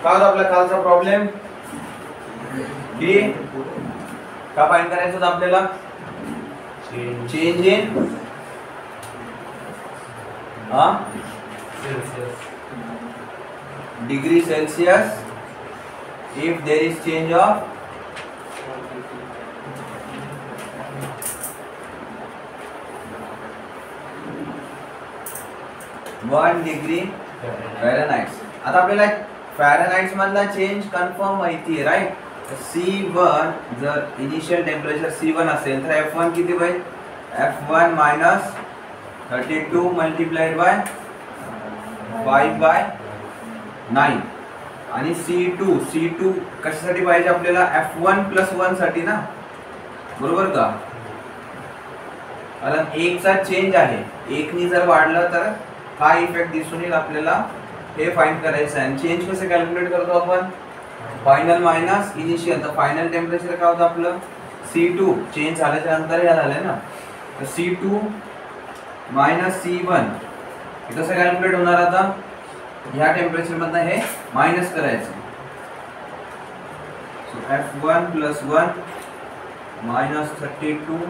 काय होता आपला कालचा प्रॉब्लेम की का फाइंड करायचं होतं आपल्याला change in degree Celsius if there is change of 1 degree Fahrenheit. आता आपल्याला फॅरेनहाइट्स मधला चेंज कन्फर्म माहिती आहे राईट. C1 जर इनिशियल टेम्परेचर C1 असेल तर F1 किती होईल F1 मायनस 32 मल्टिप्लाइड बाय 5/9 आणि C2 कशासाठी पाहिजे आपल्याला F1 + 1 साठी ना बरोबर का. कारण 1 चा चेंज आहे 1 नी जर वाढलं तर काय इफेक्ट दिसून येईल आपल्याला हे फाइंड करायचं आहे. चेंज कसं कॅल्क्युलेट करतो आपण फायनल मायनस इनिशियल. तर फायनल टेम्परेचर काय होतं आपलं C2 चेंज झाल्याच्या नंतर हे झालंय ना तर C2 मायनस C1 हे कसं कॅल्क्युलेट होणार. आता ह्या टेम्परेचर मधनं हे मायनस करायचं. सो F1 + 1 minus 32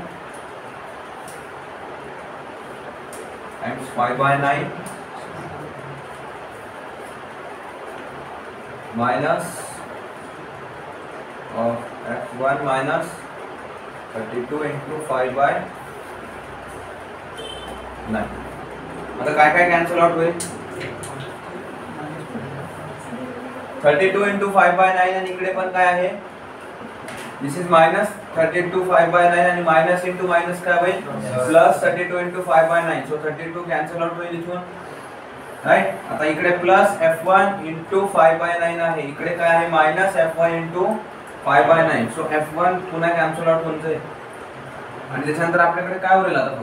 times 5/9 minus of F1 minus 32 into 5/9. आता काय काय कॅन्सल आउट होईल 32 इंटू 5/9 आणि इकडे पण काय आहे दिस इज मायनस 32 5/9 आणि मायनस इंटू मायनस काय होईल प्लस 32 इंटू 5/9. सो 32 कॅन्सल आउट होईल इथून राईट. आता इकडे प्लस F1 इंटू 5/9 आहे इकडे काय आहे मायनस F1 इंटू 5/9. सो F1 पुन्हा कॅन्सल आउट होऊन जाईल आणि त्याच्यानंतर आपल्याकडे काय उरेल आता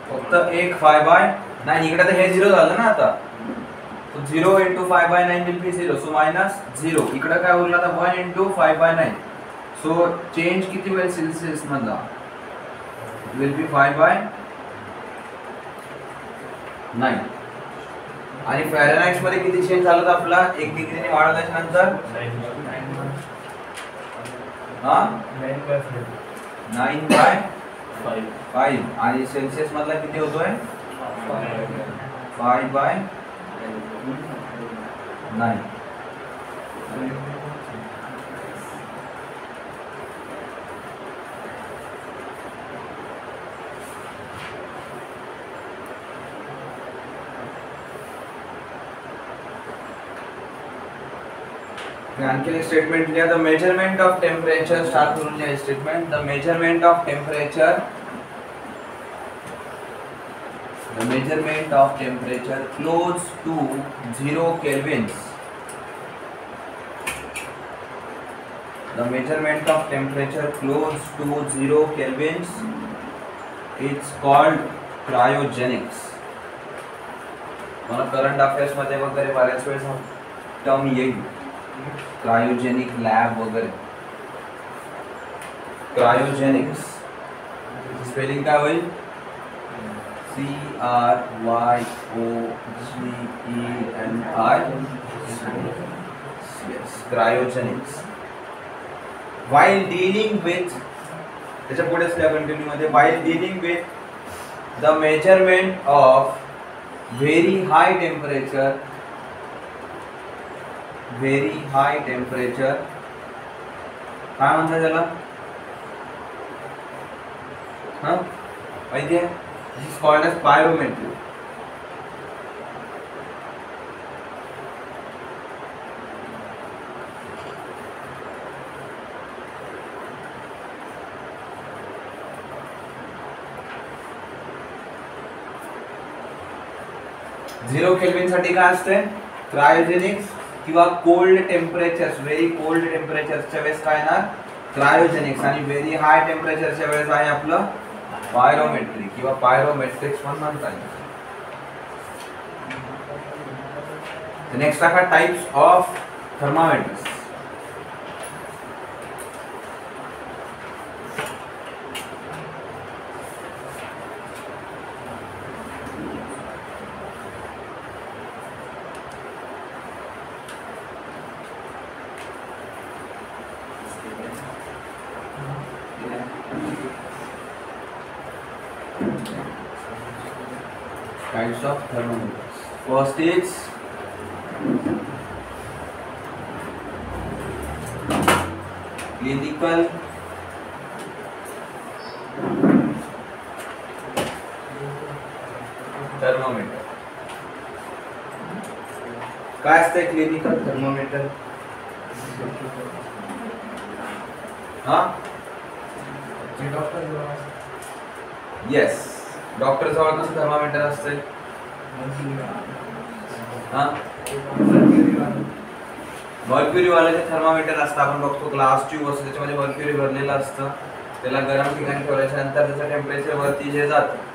फक्त एक 5/9. इकडे तर हे 0 झालं ना आता. So 0 into 5/9 will be 0. So minus 0. इकडे काय उरला था 1 into 5/9. So change किती होईल सेल्सियस मधला will be 5/9. आणि फॅरेनहाइट्स मध्ये किती चेंज झाला था आपला 1 डिग्रीने वाढल्याच्या नंतर 9/5 आणि सेल्सियस मधला किती होतोय 5/9. आणखी एक स्टेटमेंट लिहा the measurement of temperature start करून लिहा statement the measurement of temperature close to 0 kelvins. The measurement of temperature close to 0 kelvins is called cryogenics. मला करंट अफेअर्स मध्ये वगैरे बऱ्याच वेळेस टर्म येईल क्रायोजेनिक लॅब वगैरे. क्रायोजेनिक्स स्पेलिंग काय होईल CRYOGENICS. Yes, cryogenics. While dealing with त्याच्या पुढे कंटिन्यू मध्ये while dealing with the measurement of very high temperature काय म्हणतात त्याला माहिती आहे This is called as pyrometry. Zero kelvin साठी काय असते क्रायोजेनिक्स किंवा कोल्ड टेम्परेचर्स व्हेरी कोल्ड टेम्परेचरच्या वेळेस काय येणार क्रायोजेनिक्स आणि व्हेरी हाय टेम्परेचरच्या वेळेस आहे आपलं पायरोमेट्री किंवा पायरोमेट्रिक्स पण म्हणतात. नेक्स्ट आहे types of thermometers. kinds of thermometers. First is clinical thermometer. काय असते क्लिनिकल थर्मोमीटर? हा येस, डॉक्टर जवळ कसं थर्मामीटर असते? हा मर्क्युरी वाल्याचे थर्मामीटर असतं. आपण बघतो ग्लास ट्यूब असतं, त्याच्यामध्ये मर्क्युरी भरलेलं असतं. त्याला गरम ठिकाणी ठेवल्याच्या नंतर त्याचं टेम्परेचर वरती जे जातं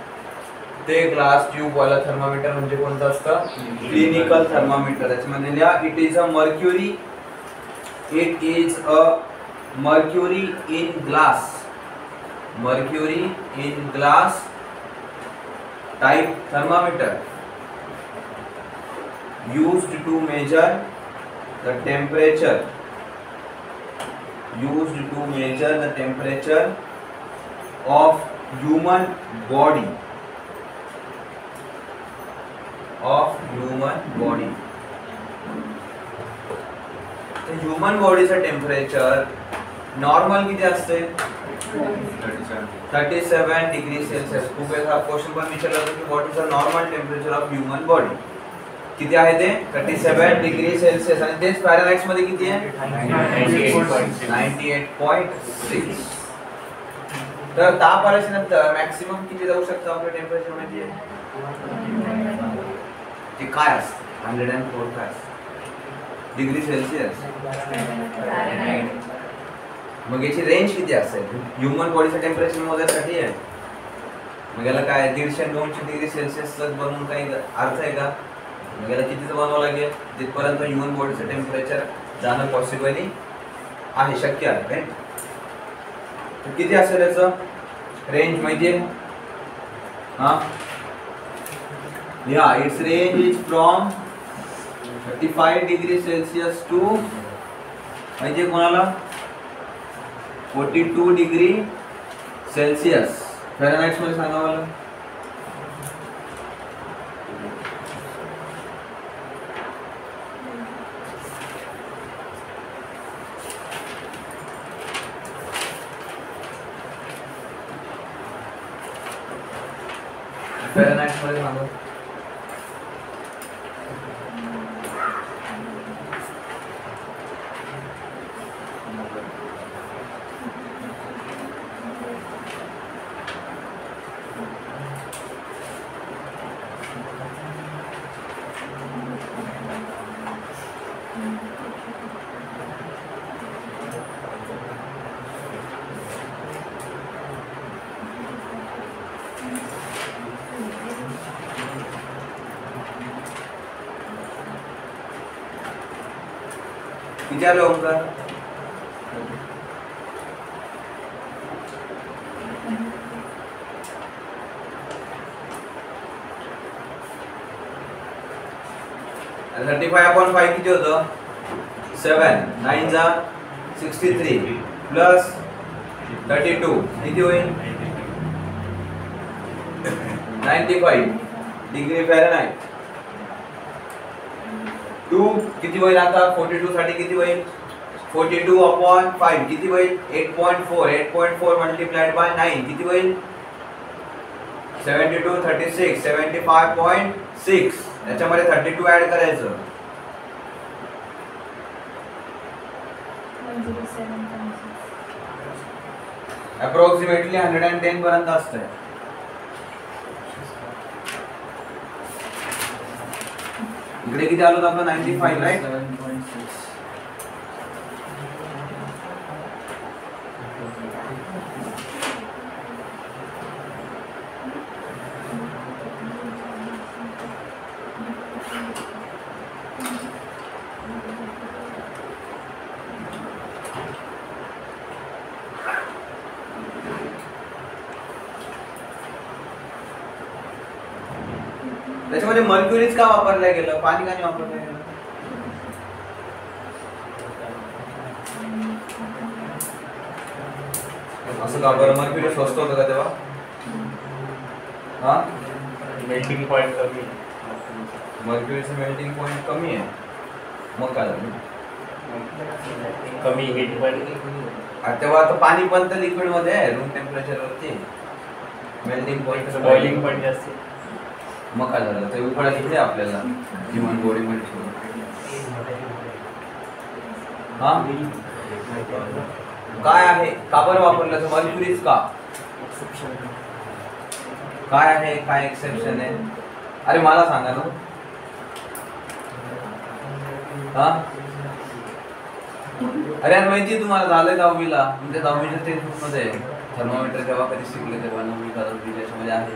ते ग्लास ट्यूब वाला थर्मामीटर म्हणजे कोणतं असतं? Clinical thermometer. त्याच्यामध्ये लिहा it is a mercury, it is a mercury in glass, mercury in glass type thermometer used to measure the temperature, used to measure the temperature of human body, of human body. The human body चं temperature normal किती असते? 37 degree Celsius. खूप वेळा question पण विचारला होता की what is the normal temperature of human body. किती आहे ते? 37 डिग्री सेल्सिअस. आणि तेच फॅरनहाइट मध्ये किती आहे? 98.6. तर ताप आल्याच्या नंतर मॅक्सिमम किती जाऊ शकतं आपलं टेम्परेचर? म्हणजे ते काय असतं? 104 काय डिग्री सेल्सिअस. मग याची रेंज किती असेल ह्यूमन बॉडीचं टेम्परेचर मोजण्यासाठी? आहे मग याला काय 150-200 डिग्री सेल्सिअस बनवून काही अर्थ आहे का? मग याला कितीचं बनवावं लागेल जिथपर्यंत ह्यूमन बॉडीचं टेम्परेचर जाणं पॉसिबली आहे, शक्य आहे. तर किती असेल याचं रेंज माहिती आहे? हा या it's range is from 35 degree Celsius to माहिती आहे कोणाला? 42 डिग्री सेल्सिअस. फॅरनहाइट मध्ये सांगा मला. फॅरनहाइट मध्ये सांगा. विचार ओंकार. आणि 35/5 किती होतं? 7 9 जा 63 प्लस 32 किती होईल? 95 डिग्री फॅरनहाइट. 2 किती होईल आता? 42 साठी किती होईल? 42/5 किती होईल? 8.4. 8.4 मल्टिप्लाइड बाय 9 किती होईल? 72 36 75.6. याच्यामध्ये 32 ऍड करायचं. अप्रॉक्सिमेटली 110 पर्यंत असतंय. इकडे किती आलो आपलं? 95 राईट. त्याच्यामध्ये मर्क्युरीज का वापरलं गेलं? पाणी का नाही वापरलं गेलं? असं का बरं? मर्क्युरी स्वस्त होतं का तेव्हा? हा मेल्टिंग पॉइंट कमी आहे. मर्क्युरीचं मेल्टिंग पॉइंट कमी आहे. मग काय झालं? कमी हीट पॉइंट. तेव्हा आता पाणी पण तर लिक्विड मध्ये आहे रूम टेम्परेचर वरती. मेल्टिंग पॉइंट बॉइलिंग पॉइंट जास्त. मग काय झालं? ते उकळा किती आपल्याला ह्युमन बॉडी मध्ये. हा काय आहे? का बरं वापरलं तर मर्क्युरीच का? काय आहे? काय एक्सेप्शन आहे? अरे मला सांगा ना. हा अरे यार माहिती तुम्हाला झालंय 10वीला म्हणजे 10वीच्या टेक्स्ट मध्ये थर्मोमीटर जेव्हा कधी शिकले तेव्हा 9वी 10वी त्याच्यामध्ये आहे.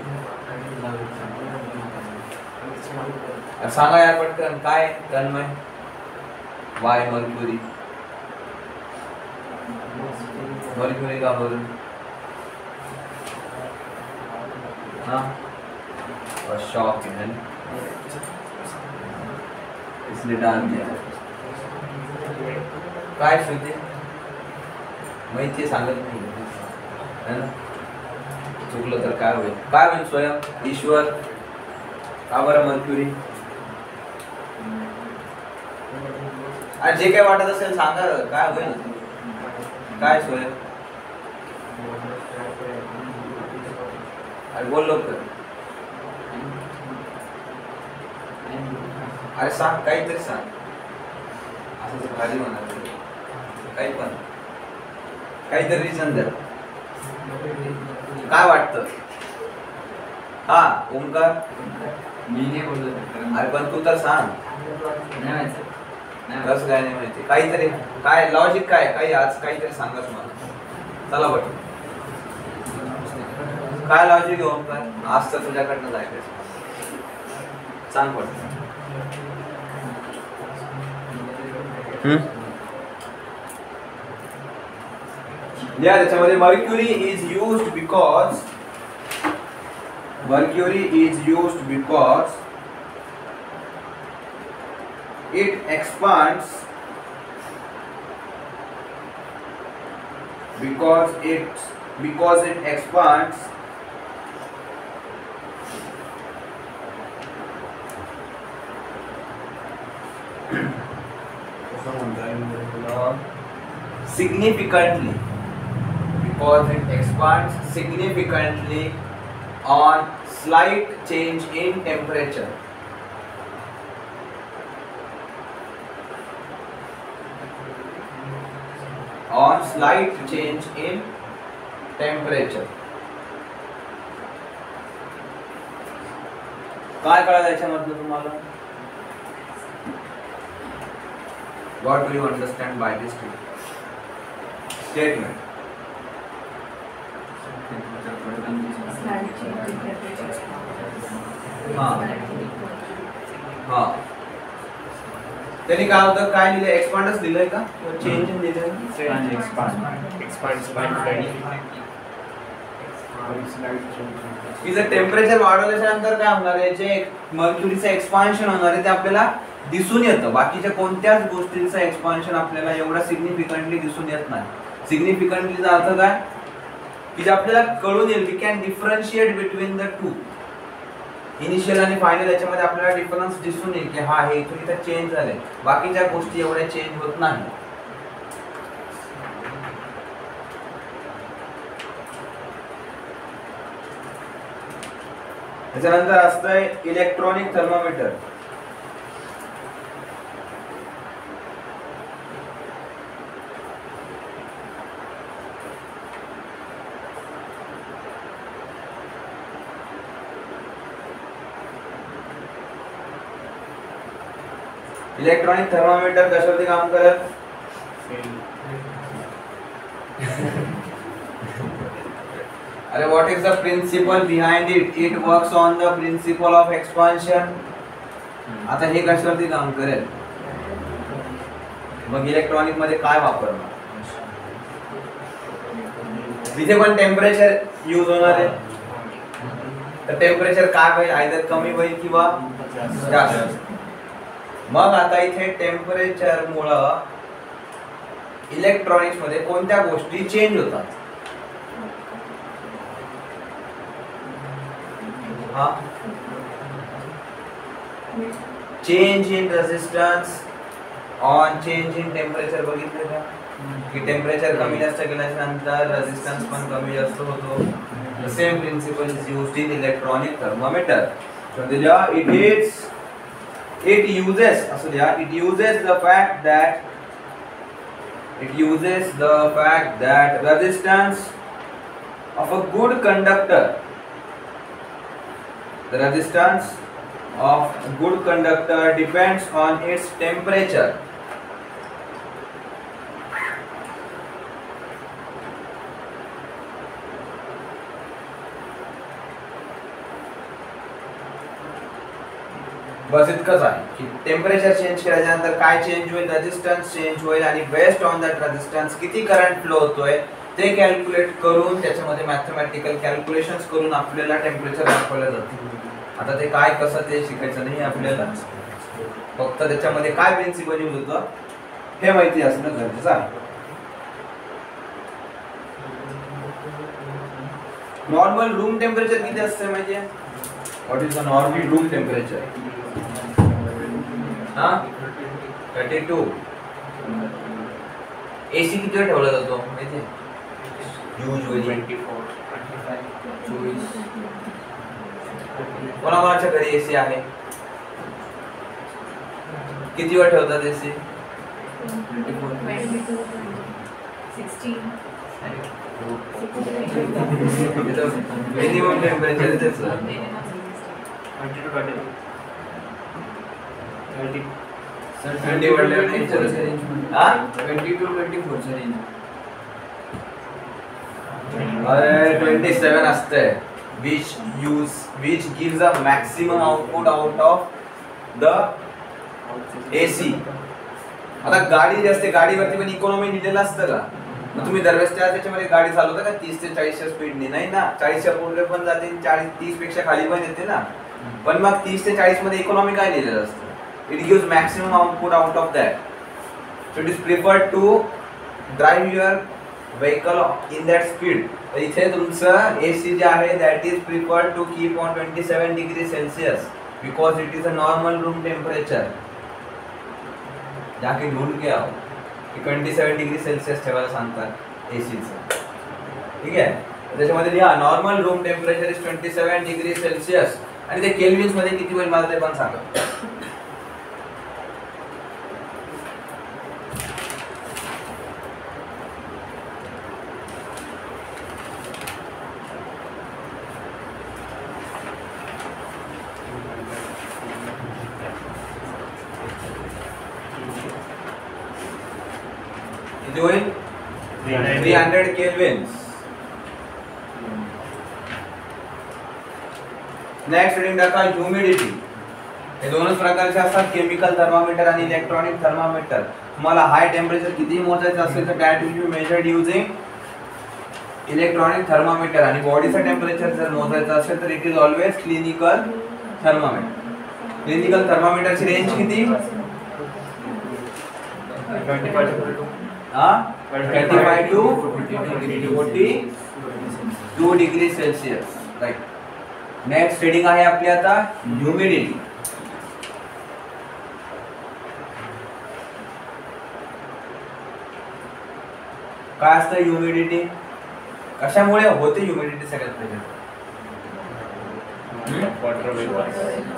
सांगा यार पटकन काय तन्मय. वाय मर्क्युरी. मर्क्युरी का बरं? हाँ शॉक है इसलिए डाल दिया. काय श्रुती माहिती सांगत नाही है ना. चुकलं तर काय होईल? काय होईल स्वयं ईश्वर? का बरं मर्क्युरी? आज जे काय वाटत असेल सांगा. काय होईल? काय स्वयं? अरे बोल लवकर. अरे सांग काहीतरी सांग. असं भारी म्हणाल काही पण काहीतरी रिझन द्या. काय वाटतं? हा ओंकार मी नाही बोलत. अरे पण तू तर सांग. कसं काय नाही माहिती? काहीतरी काय लॉजिक काय काही आज काहीतरी सांगच मला. चला बट काय लॉजिक आहे ओंकार? आज तर तुझ्याकडनं जायचं. सांग पण. या त्याच्यामध्ये mercury is used because it expands because it expands significantly on slight change in temperature. On slight change in temperature. काय कळलं याच्यामधलं तुम्हाला? What do you understand by this statement? हाँ त्यांनी काय होतं? काय लिहिलं? एक्सपांडच लिहिलंय का? चेंज इन लिहिलंय? की जर टेम्परेचर वाढवल्याच्या नंतर काय होणार आहे? जे मर्क्युरीचं एक्सपान्शन होणार आहे ते आपल्याला दिसून येतं. बाकीच्या कोणत्याच गोष्टींचं एक्सपान्शन आपल्याला एवढा सिग्निफिकंटली दिसून येत नाही. सिग्निफिकंटलीचा अर्थ काय? की जे आपल्याला कळून येईल. We can differentiate between the two. Initial आणि फायनल याच्यामध्ये आपल्याला डिफरन्स दिसून येईल की हा हे इथून इथं चेंज झाले. बाकीच्या गोष्टी एवढ्या चेंज होत नाही. त्याच्यानंतर असतंय इलेक्ट्रॉनिक थर्मोमीटर. इलेक्ट्रॉनिक थर्मोमीटर कशावरती काम करत? अरे what is the principle behind it? It works on the principle of expansion. आता हे कशावरती काम करेल? मग इलेक्ट्रॉनिक मध्ये काय वापरणार? तिथे पण टेम्परेचर यूज होणार आहे. तर टेम्परेचर काय होईल? आयदर कमी होईल किंवा जास्त. मग आता इथे टेम्परेचर मुळे इलेक्ट्रॉनिक्स मध्ये कोणत्या गोष्टी चेंज होतात? हा change in resistance on change in temperature बघितलं का की टेम्परेचर कमी जास्त केल्यानंतर रेजिस्टन्स पण कमी जास्त होतो. The same principle is used in electronic thermometer. So दिया it uses the fact that resistance of a good conductor, the resistance of a good conductor depends on its temperature. बस इतकंच आहे की टेम्परेचर चेंज केल्यानंतर काय change होईल, resistance change होईल आणि बेस्ड ऑन दॅट रेजिस्टन्स किती करंट फ्लो होतोय ते कॅल्क्युलेट करून त्याच्यामध्ये मॅथमॅटिकल कॅल्क्युलेशन्स करून आपल्याला टेम्परेचर दाखवलं जातं. आता ते काय कसं ते शिकायचं नाही आपल्याला, फक्त त्याच्यामध्ये काय प्रिन्सिपल यूज होतं हे माहिती असणं गरजेचं आहे. नॉर्मल रूम टेम्परेचर किती असते माहिती आहे? What is the normal room temperature? 32. AC किती वेळ ठेवला जातो माहिती आहे? युजली 24. कोणाकोणाच्या घरी एसी आहे? किती वेळ ठेवतात एसी? मिनिमम टेम्परेचर त्याचं 20 वाढल्यावर नाही विचारत. 20 to 24 चा रेंज. अरे 27 असते, which gives a maximum output out of the AC. आता गाडी जी असते गाडीवरती पण इकॉनॉमी दिलेलं असतं का? मग तुम्ही दरवेळेस त्याच्यामध्ये गाडी चालवता का 30 ते 40 च्या स्पीडने? नाही ना, 40 च्या पुढे पण जाते, 30 पेक्षा खाली पण येते ना. पण मग 30 ते 40 मध्ये इकॉनॉमी काय दिलेलं असतं? It gives maximum output out of that. So it is preferred to drive your vehicle in that speed. तर इथे तुमचं AC जे आहे that is preferred to keep on 27 degree Celsius because it is a normal room temperature. जाके ढूंढ के आओ की 27 degree Celsius ठेवायला सांगतात एसीचं. ठीक आहे, त्याच्यामध्ये लिहा normal room temperature is 27 degree Celsius आणि ते केल्विन्स मध्ये किती होईल मला ते पण सांगा. doing 300 kelvins. नेक्स्ट रीडिंग दाखवा ह्युमिडिटी. हे दोनच प्रकारचे असतात, केमिकल थर्मामीटर आणि इलेक्ट्रॉनिक थर्मामीटर. तुम्हाला हाय टेम्परेचर किती मोजायचं असेल तर that will be measured using electronic thermometer आणि बॉडीचं टेम्परेचर जर मोजायचं असेल तर it is always clinical thermometer. Clinical थर्मामीटरची रेंज किती? 35 to 42 degree Celsius. Right. Next reading आहे आपली आता ह्युमिडिटी. काय असतं ह्युमिडिटी? कशामुळे होते ह्युमिडिटी? सगळ्यात पहिले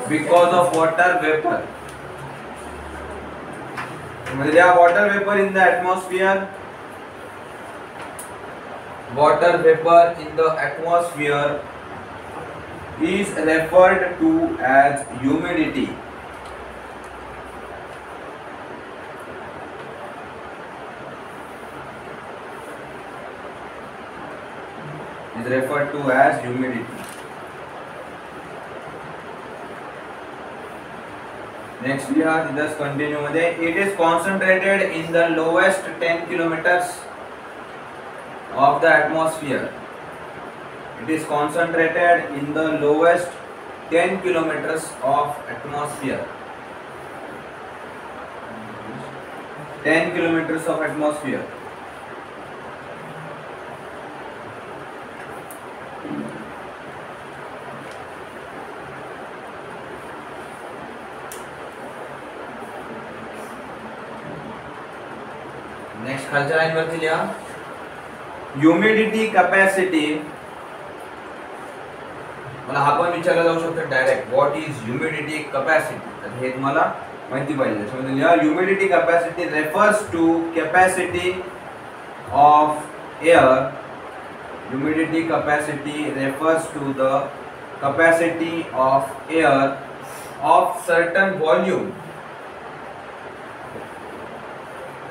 बिकॉज ऑफ वॉटर वेपर. म्हणजे water vapour in the atmosphere, water vapour in the atmosphere is referred to as humidity. Is referred to as humidity. Next we have just continue मध्ये it is concentrated in the lowest 10 kilometers of the atmosphere. It is concentrated in the lowest 10 kilometers of atmosphere. 10 kilometers of atmosphere. Next खालच्या line वरती लिहा humidity capacity. मला हा पण विचारला जाऊ शकतो direct what is humidity capacity. तर हे तुम्हाला माहिती पाहिजे. त्याच्यामध्ये लिहा humidity capacity refers to capacity of air. Humidity capacity refers to the capacity of air of certain volume.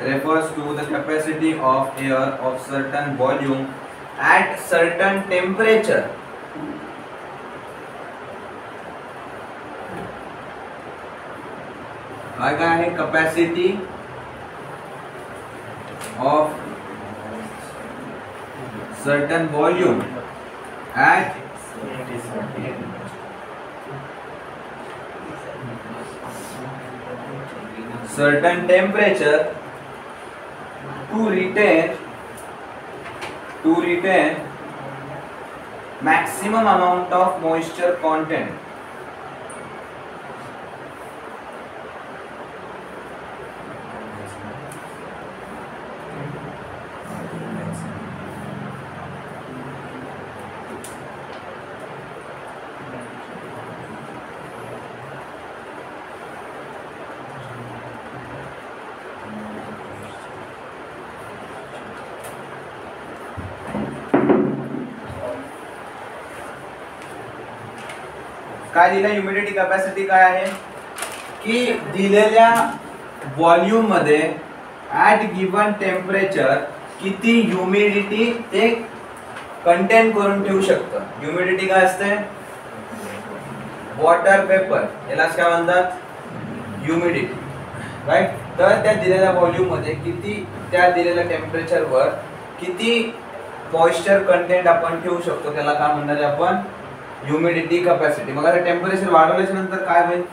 Refers to the capacity of air of certain volume at certain temperature. काय काय आहे capacity of certain volume at certain temperature to retain maximum amount of moisture content. काय दिलं humidity capacity काय आहे की दिलेल्या volume मध्ये ऍट गिवन टेम्परेचर किती ह्युमिडिटी ते कंटेन करून ठेवू शकतं. ह्युमिडिटी काय असते वॉटर पेपर, यालाच काय म्हणतात ह्युमिडिटी, राईट. तर त्या दिलेल्या व्हॉल्यूम मध्ये किती त्या दिलेल्या टेम्परेचर वर किती मॉइश्चर कंटेंट आपण ठेवू शकतो त्याला काय म्हणणार आपण ह्युमिडिटी कॅपॅसिटी. मग आता टेम्परेचर वाढवल्याच्या नंतर काय होईल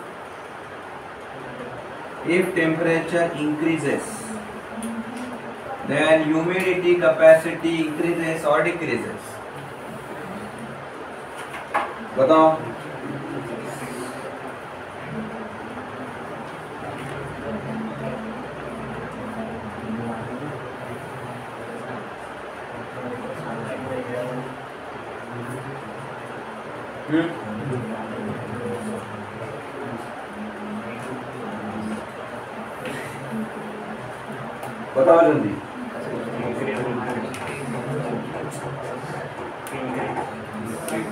if temperature increases then humidity capacity increases or decreases. बताओ बताओ जल्दी.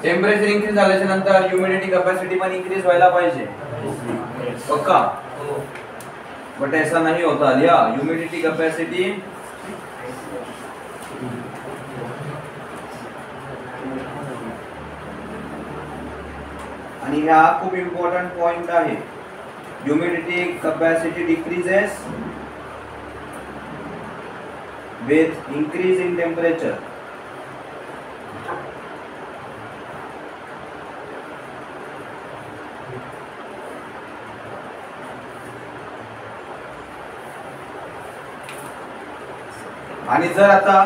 टेम्परेचर इंक्रीज झाल्याच्या नंतर ह्युमिडिटी कॅपॅसिटी पण इंक्रीज व्हायला पाहिजे पक्का. बट ऐसा नहीं होता. लिया ह्युमिडिटी कॅपॅसिटी आणि हा खूप इम्पॉर्टंट पॉइंट आहे. Humidity capacity decreases with increase in temperature. आणि जर आता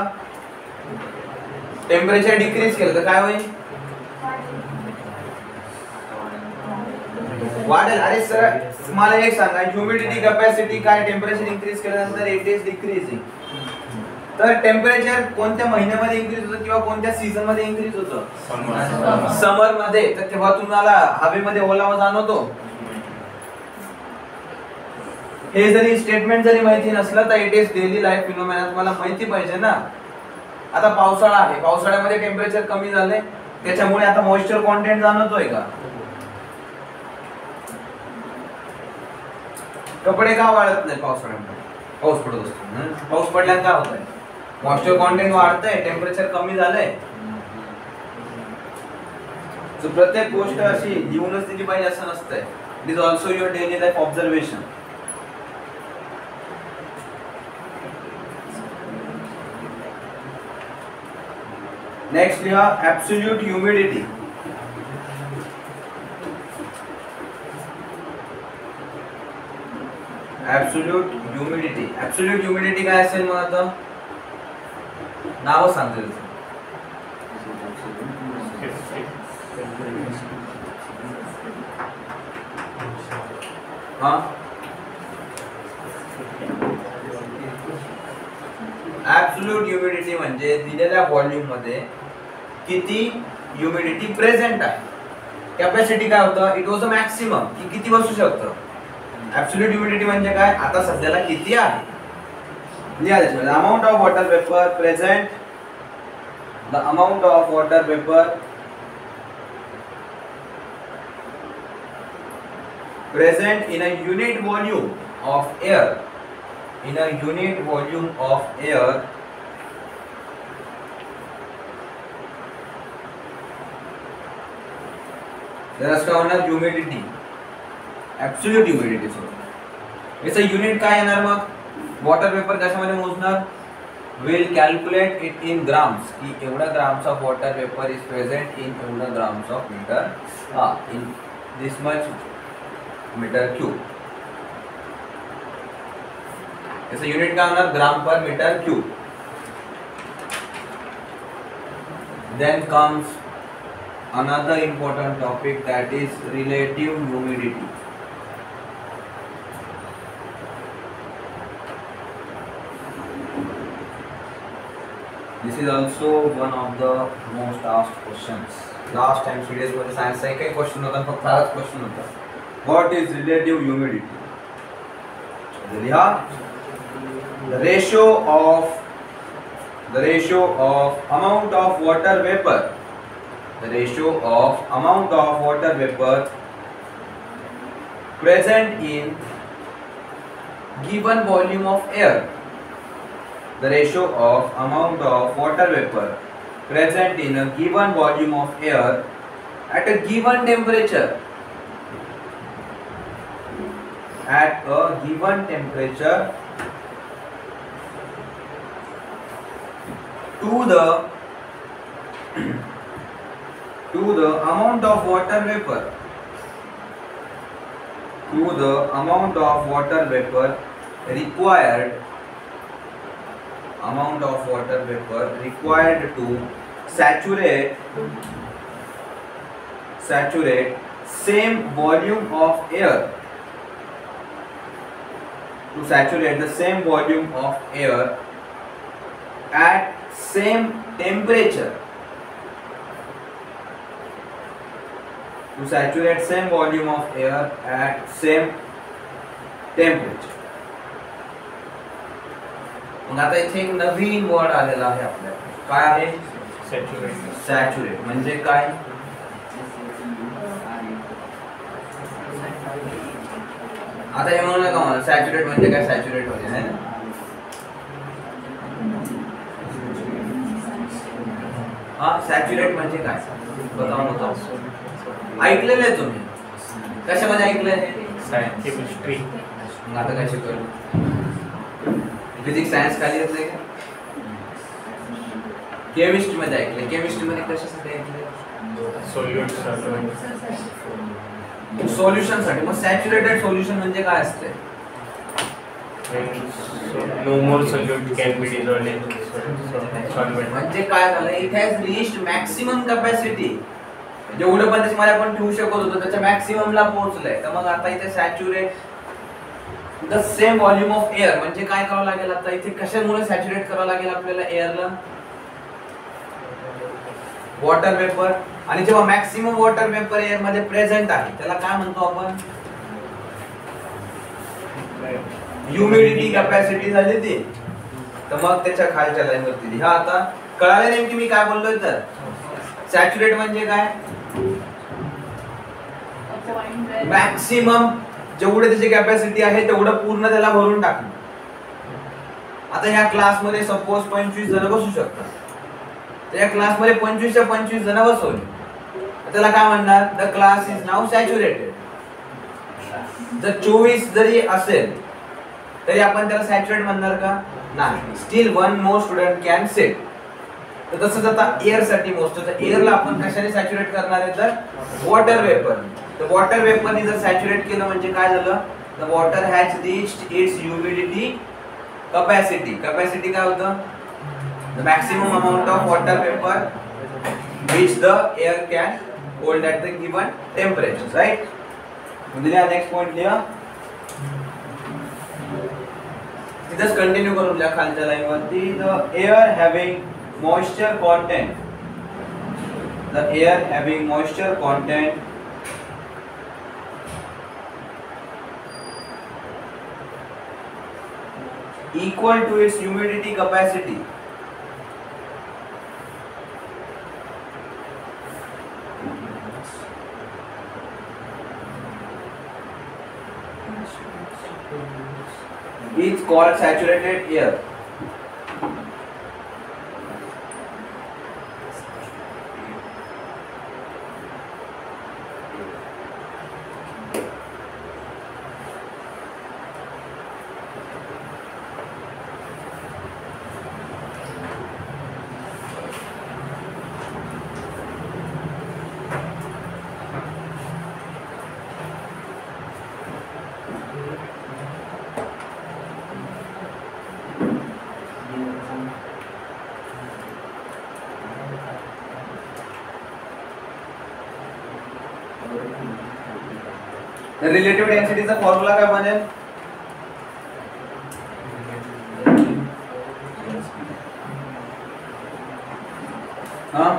टेम्परेचर डिक्रीज केलं तर काय होईल वाढेल. अरे सर मला एक सांगा ह्युमिडिटी कॅपॅसिटी काय टेम्परेचर इंक्रीज केल्यानंतर इट इज डिक्रीजिंग. तर टेम्परेचर कोणत्या महिन्यामध्ये इन्क्रीज होतं किंवा कोणत्या सीझन मध्ये इन्क्रीज होतं समर मध्ये. तर तेव्हा तुम्हाला हवेमध्ये ओलावा जाणवतो. हे जरी स्टेटमेंट जरी माहिती नसलं तर it is daily life phenomena तुम्हाला माहिती पाहिजे ना. आता पावसाळा आहे, पावसाळ्यामध्ये टेम्परेचर कमी झाले त्याच्यामुळे आता मॉइश्चर कॉन्टेंट जाणवतोय का. कपडे का वाळत नाही पावसाळ्यामध्ये पाऊस पडत असतो. पाऊस पडल्याने काय होतंय मॉइश्चर कॉन्टेंट वाढतंय, टेम्परेचर कमी झालंय. प्रत्येक गोष्ट अशी लिहूनच दिली पाहिजे असं नसतंय. It is also your daily life observation. Next लिहा absolute humidity. Absolute humidity. Absolute humidity काय असेल मग आता नाव सांगेल. हा ऍब्सोल्यूट ह्युमिडिटी म्हणजे दिलेल्या व्हॉल्यूम मध्ये किती ह्युमिडिटी प्रेझेंट आहे. कॅपॅसिटी काय होतं, इट वॉज अ मॅक्सिमम, की किती बसू शकतं. ऍब्सोल्यूट ह्युमिडिटी म्हणजे काय, आता सध्याला किती आहे. लिहा त्याच्यामध्ये amount of water vapour present, the amount of water vapour present in a unit volume of air, in a unit volume of air there is known as humidity, absolute humidity. So याचं unit काय येणार मग, water vapour कशामध्ये मोजणार, will calculate it in grams, की एवढा grams of water vapour is present in एवढा grams of metre, in this much metre cube. याचं युनिट काय होणार, gram per metre cube. Then comes another important topic, that is relative humidity. This is also one of the most asked questions. Last time series मध्ये सायन्सचा एकही question होता, फक्त हाच question होता. What is relative humidity? लिहा, the ratio of amount of water vapor, the ratio of amount of water vapor present in given volume of air, the ratio of amount of water vapor present in a given volume of air at a given temperature, at a given temperature to the amount of water vapor, to the amount of water vapor required, amount of water vapor required to saturate same volume of air, to saturate the same volume of air at same temperature, to saturate same volume of air at same temperature. मग आता इथे एक नवीन word आलेला आहे आपल्याकडे, काय आहे, saturate. Saturate म्हणजे काय, आता हे म्हणू नका मला सॅच्युरेट म्हणजे काय, सॅच्युरेट होते है ना. हा सॅच्युरेट म्हणजे काय, बताओ. ऐकलेलं आहे तुम्ही, कशामध्ये ऐकलंय, केमिस्ट्री. मग आता काय शिकवलं, फिजिक्स सायन्स खाली येतंय का, केमिस्ट्री मध्ये ऐकलंय. केमिस्ट्री मध्ये कशासाठी ऐकलंय, सोल्युशन साठी. मग सॅच्युरेटेड सोल्युशन म्हणजे काय असते, no more solute can be dissolved in solvent. म्हणजे काय झालं, it has reached maximum capacity, जेवढं पण त्याच्यामध्ये आपण ठेवू शकत होतो त्याच्या मॅक्सिममला पोहोचलंय. तर मग आता इथे saturate the same volume of air म्हणजे काय करावं लागेल, आता इथे कशामुळे सॅच्युरेट करावं लागेल आपल्याला एअरला, वॉटर वेपर. आणि जेव्हा मॅक्सिमम वॉटर वेपर एअर मध्ये प्रेझेंट आहे त्याला काय म्हणतो आपण, ह्युमिडिटी कॅपॅसिटी झाली ती. तर मग त्याच्या खालच्या लाईन वरती हा आता कळालं नेमकी मी काय बोललोय. तर सॅच्युरेट म्हणजे काय, मॅक्सिमम जेवढे त्याची कॅपॅसिटी आहे तेवढं पूर्ण त्याला भरून टाकणं. आता ह्या क्लासमध्ये सपोज 25 जण बसू शकतात, तर या क्लासमध्ये 25 च्या 25 जण बसवले, त्याला काय म्हणणार, the class is now saturated. जर 24 जरी असेल तरी आपण त्याला सॅच्युरेट म्हणणार का, नाही. Still one more student can sit. तर तसंच आता एअर साठी मोजतो, तर एअरला आपण कशाने सॅच्युरेट करणार आहे, तर वॉटर वेपर. तर वॉटर वेपरने जर सॅच्युरेट केलं म्हणजे काय झालं, the water has reached it's humidity capacity. Capacity काय होतं, the maximum amount of water vapour which the air can hold at the given temperature, right? दिया नेक्स्ट पॉइंट लिया, तिथेच कंटिन्यू करून द्या खालच्या लाईन वरती. The air having moisture content, the air having moisture content equal to its humidity capacity is called saturated air. Relative डेन्सिटीचा formula काय बनेल? हा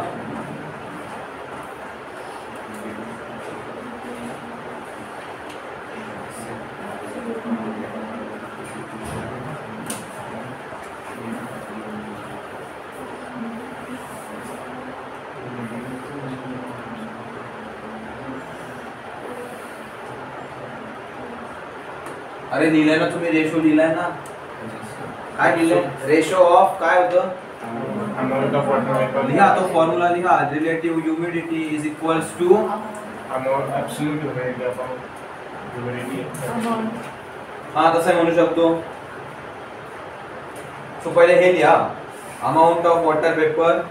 अरे लिहिलाय ना तुम्ही, रेशो लिहिलाय ना. काय लिहिलंय? रेशो ऑफ काय होतं? Amount of water vapour. लिहा तो फॉर्म्युला लिहा. Relative humidity is equals to amount absolute humidity upon humidity. हा तसं म्हणू शकतो. सो पहिले हे लिहा, amount of water vapour,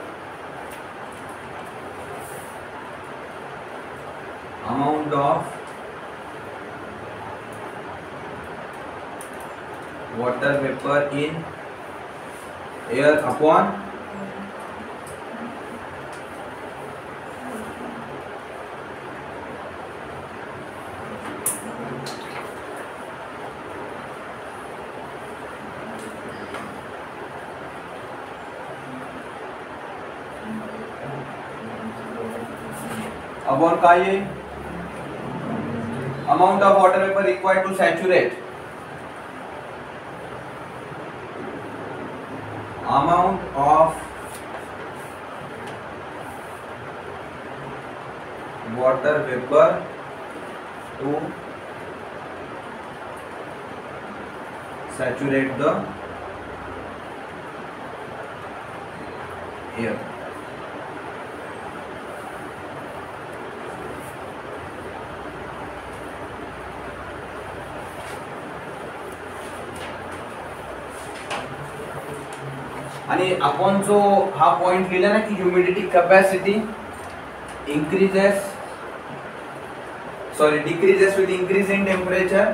amount of water vapor in air upon upon काय आहे? amount of water vapor required to saturate, amount of water vapor to saturate the air. आणि आपण जो हा पॉइंट लिहिला ना की humidity capacity decreases with increase in temperature,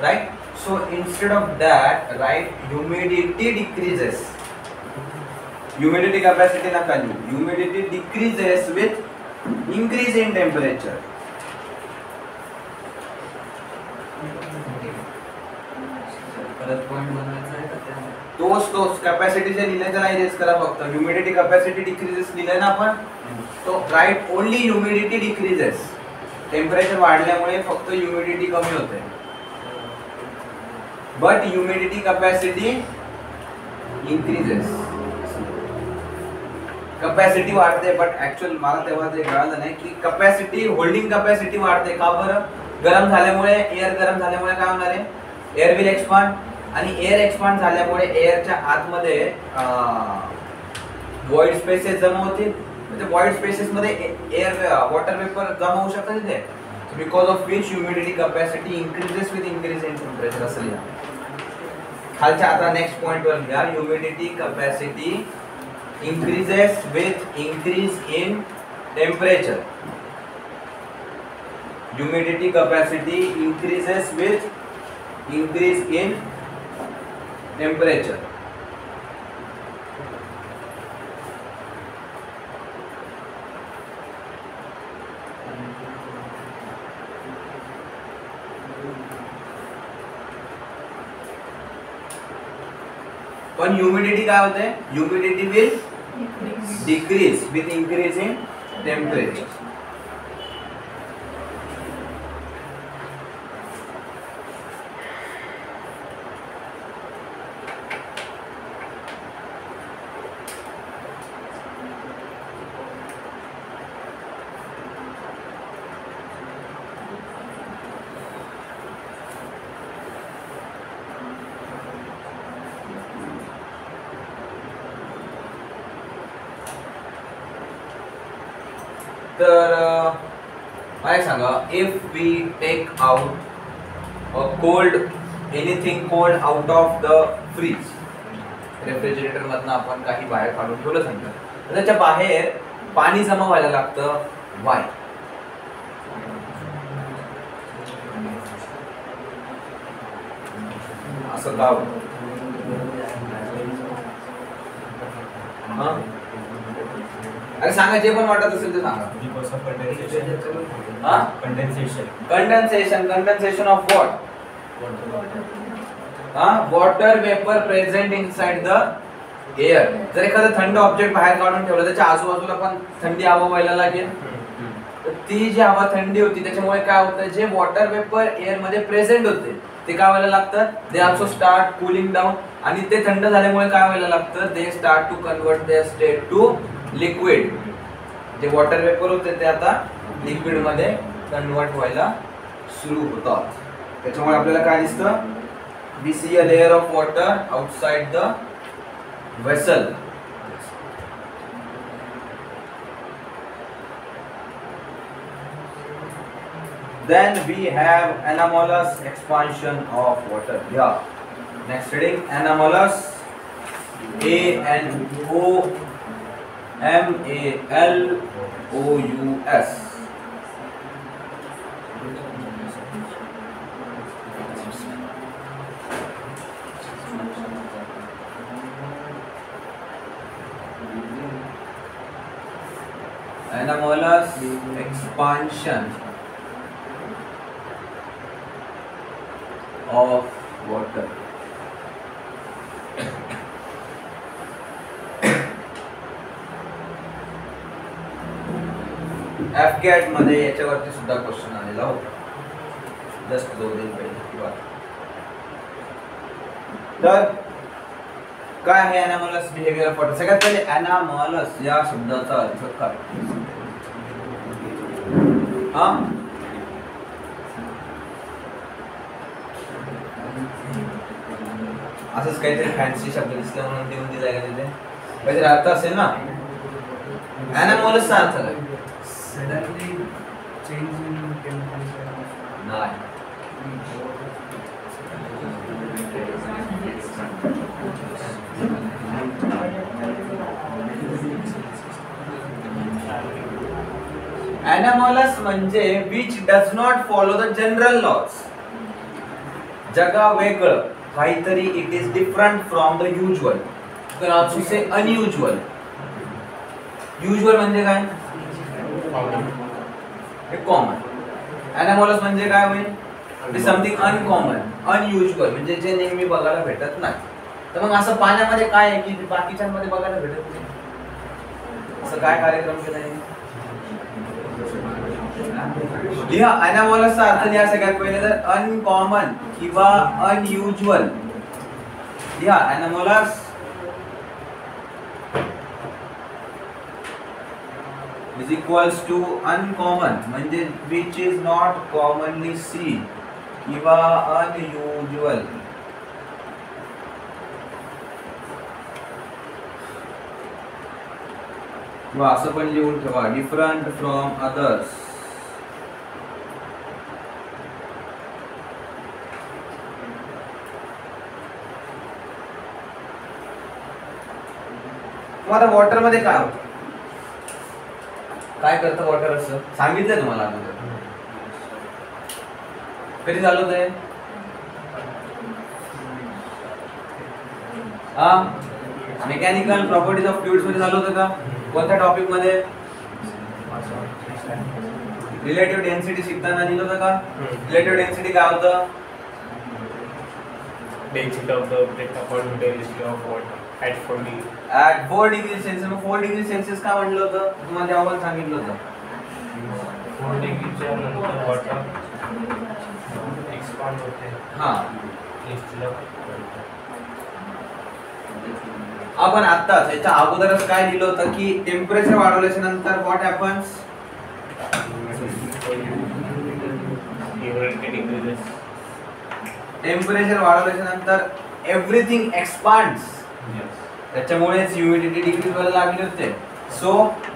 right? So instead of that, right, humidity decreases. Humidity capacity ना लिहू, humidity decreases with increase in temperature. परत पॉइंट बनवायचा आहे का त्या? तोच कॅपॅसिटीचे लिहिले तर इरेज करा फक्त. ह्युमिडिटी कॅपॅसिटी डिक्रीजेस लिहिले ना आपण, तो right only humidity decreases. Temperature वाढल्यामुळे फक्त ह्युमिडिटी कमी होते, but humidity capacity increases. Capacity वाढते बट ऍक्च्युअल मला तेव्हा ते कळलं नाही की कॅपॅसिटी, होल्डिंग कॅपॅसिटी वाढते का बरं? गरम झाल्यामुळे, एअर गरम झाल्यामुळे काय होणार आहे? एअर विल एक्सपांड, आणि एअर एक्सपांड झाल्यामुळे एअरच्या आतमध्ये व्हॉइड स्पेसेस जमा होतील. म्हणजे व्हॉइड स्पेसेस मध्ये एअर वॉटर वेपर जमा होऊ शकतात तिथे, because of which humidity capacity increases with increase in temperature. असं लिहा खालच्या. आता नेक्स्ट पॉइंट वर लिहा, humidity capacity increases with increase in temperature. Humidity capacity increases with increase in temperature. पण ह्युमिडिटी काय होते, humidity will decrease with increasing temperature. तर मला एक सांगा, if we take out a cold anything cold out of the fridge, refrigerator मधनं आपण काही बाहेर काढून ठेवलं समजा, तर त्याच्या बाहेर पाणी जमा व्हायला लागतं. वाय? असं का होतं? अरे सांगा, जे पण वाटत असेल ते सांगा. Condensation of what? Water vapour present inside the air. जर एखादं थंड ऑब्जेक्ट बाहेर काढून ठेवलं, त्याच्या आजूबाजूला पण थंडी हवा व्हायला लागेल. तर ती जी हवा थंडी होती त्याच्यामुळे काय होतं, जे वॉटर वेपर एअर मध्ये प्रेझेंट होते ते काय व्हायला लागतं, they also start cooling down. आणि ते थंड झाल्यामुळे काय व्हायला लागतं, they start to convert their state to liquid. जे वॉटर वेपर होते ते आता लिक्विड मध्ये कन्वर्ट व्हायला सुरू होतात. त्याच्यामुळे आपल्याला काय दिसतं, we see a layer of water outside the vessel. Then we have anomalous expansion of water. Yeah. Next reading, anomalous, ANOMALOUS. Anomalous expansion of water. FCAT मध्ये याच्यावरती सुद्धा क्वेश्चन आलेला होता, जस्ट 2 दिन पहिले. तर काय आहे anomalous behavior of water? सगळ्यात पहिले anomalous या शब्दाचा अर्थ काय? असंच काहीतरी फॅन्सी शब्द दिसला म्हणून देऊन दिला का तिथे? काहीतरी अर्थ असेल ना. anomalous चा अर्थ काय? Suddenly change in temperature. नाही. anomalous म्हणजे which does not follow the general laws. जगा वेगळं काहीतरी, it is different from the usual. तर ऑल्सो से अनयुजुअल. युजुअल म्हणजे काय? कॉमन. anomalous म्हणजे काय होईल? It is something uncommon, unusual म्हणजे जे नेहमी बघायला भेटत नाही. तर मग असं पाण्यामध्ये काय आहे की बाकीच्यांमध्ये बघायला भेटत नाही? असं काय कार्यक्रम केला आहे? लिहा anomalous चा अर्थ लिहा सगळ्यात पहिले तर अनकॉमन किंवा अनयुजुअल. लिहा anomalous is equals to uncommon म्हणजे which is not commonly seen किंवा unusual. किंवा असं पण लिहून ठेवा, डिफरंट फ्रॉम अदर्स. मग आता वॉटर मध्ये काय होतं, काय करतं वॉटर असं सांगितलंय तुम्हाला अगोदर. कधी चालू होतंय? मेकॅनिकल प्रॉपर्टीज ऑफ फ्लुइड्स मध्ये चालू होतं का? कोणत्या टॉपिक मध्ये? रिलेटिव्ह डेन्सिटी शिकताना दिलं होतं का? रिलेटिव्ह डेन्सिटी काय होतं? density of the object upon the density of water at 4 degree. At 4 degree Celsius. Mug 4 degree Celsius काय म्हटलं होतं तुम्हाला तेव्हा सांगितलं होतं 4 डिग्रीच्या नंतर वॉटर एक्सपांड होते. हा इंस्टेड ऑफ आपण आत्ताच याच्या अगोदरच काय दिलं होतं की टेम्परेचर वाढवल्याच्या नंतर व्हॉट हॅपन्स टेम्परेचर वाढवल्याच्या नंतर एव्हरीथिंग एक्सपांड्स. त्याच्यामुळेच ह्युमिडिटी डिक्रीज व्हायला लागली होते. सो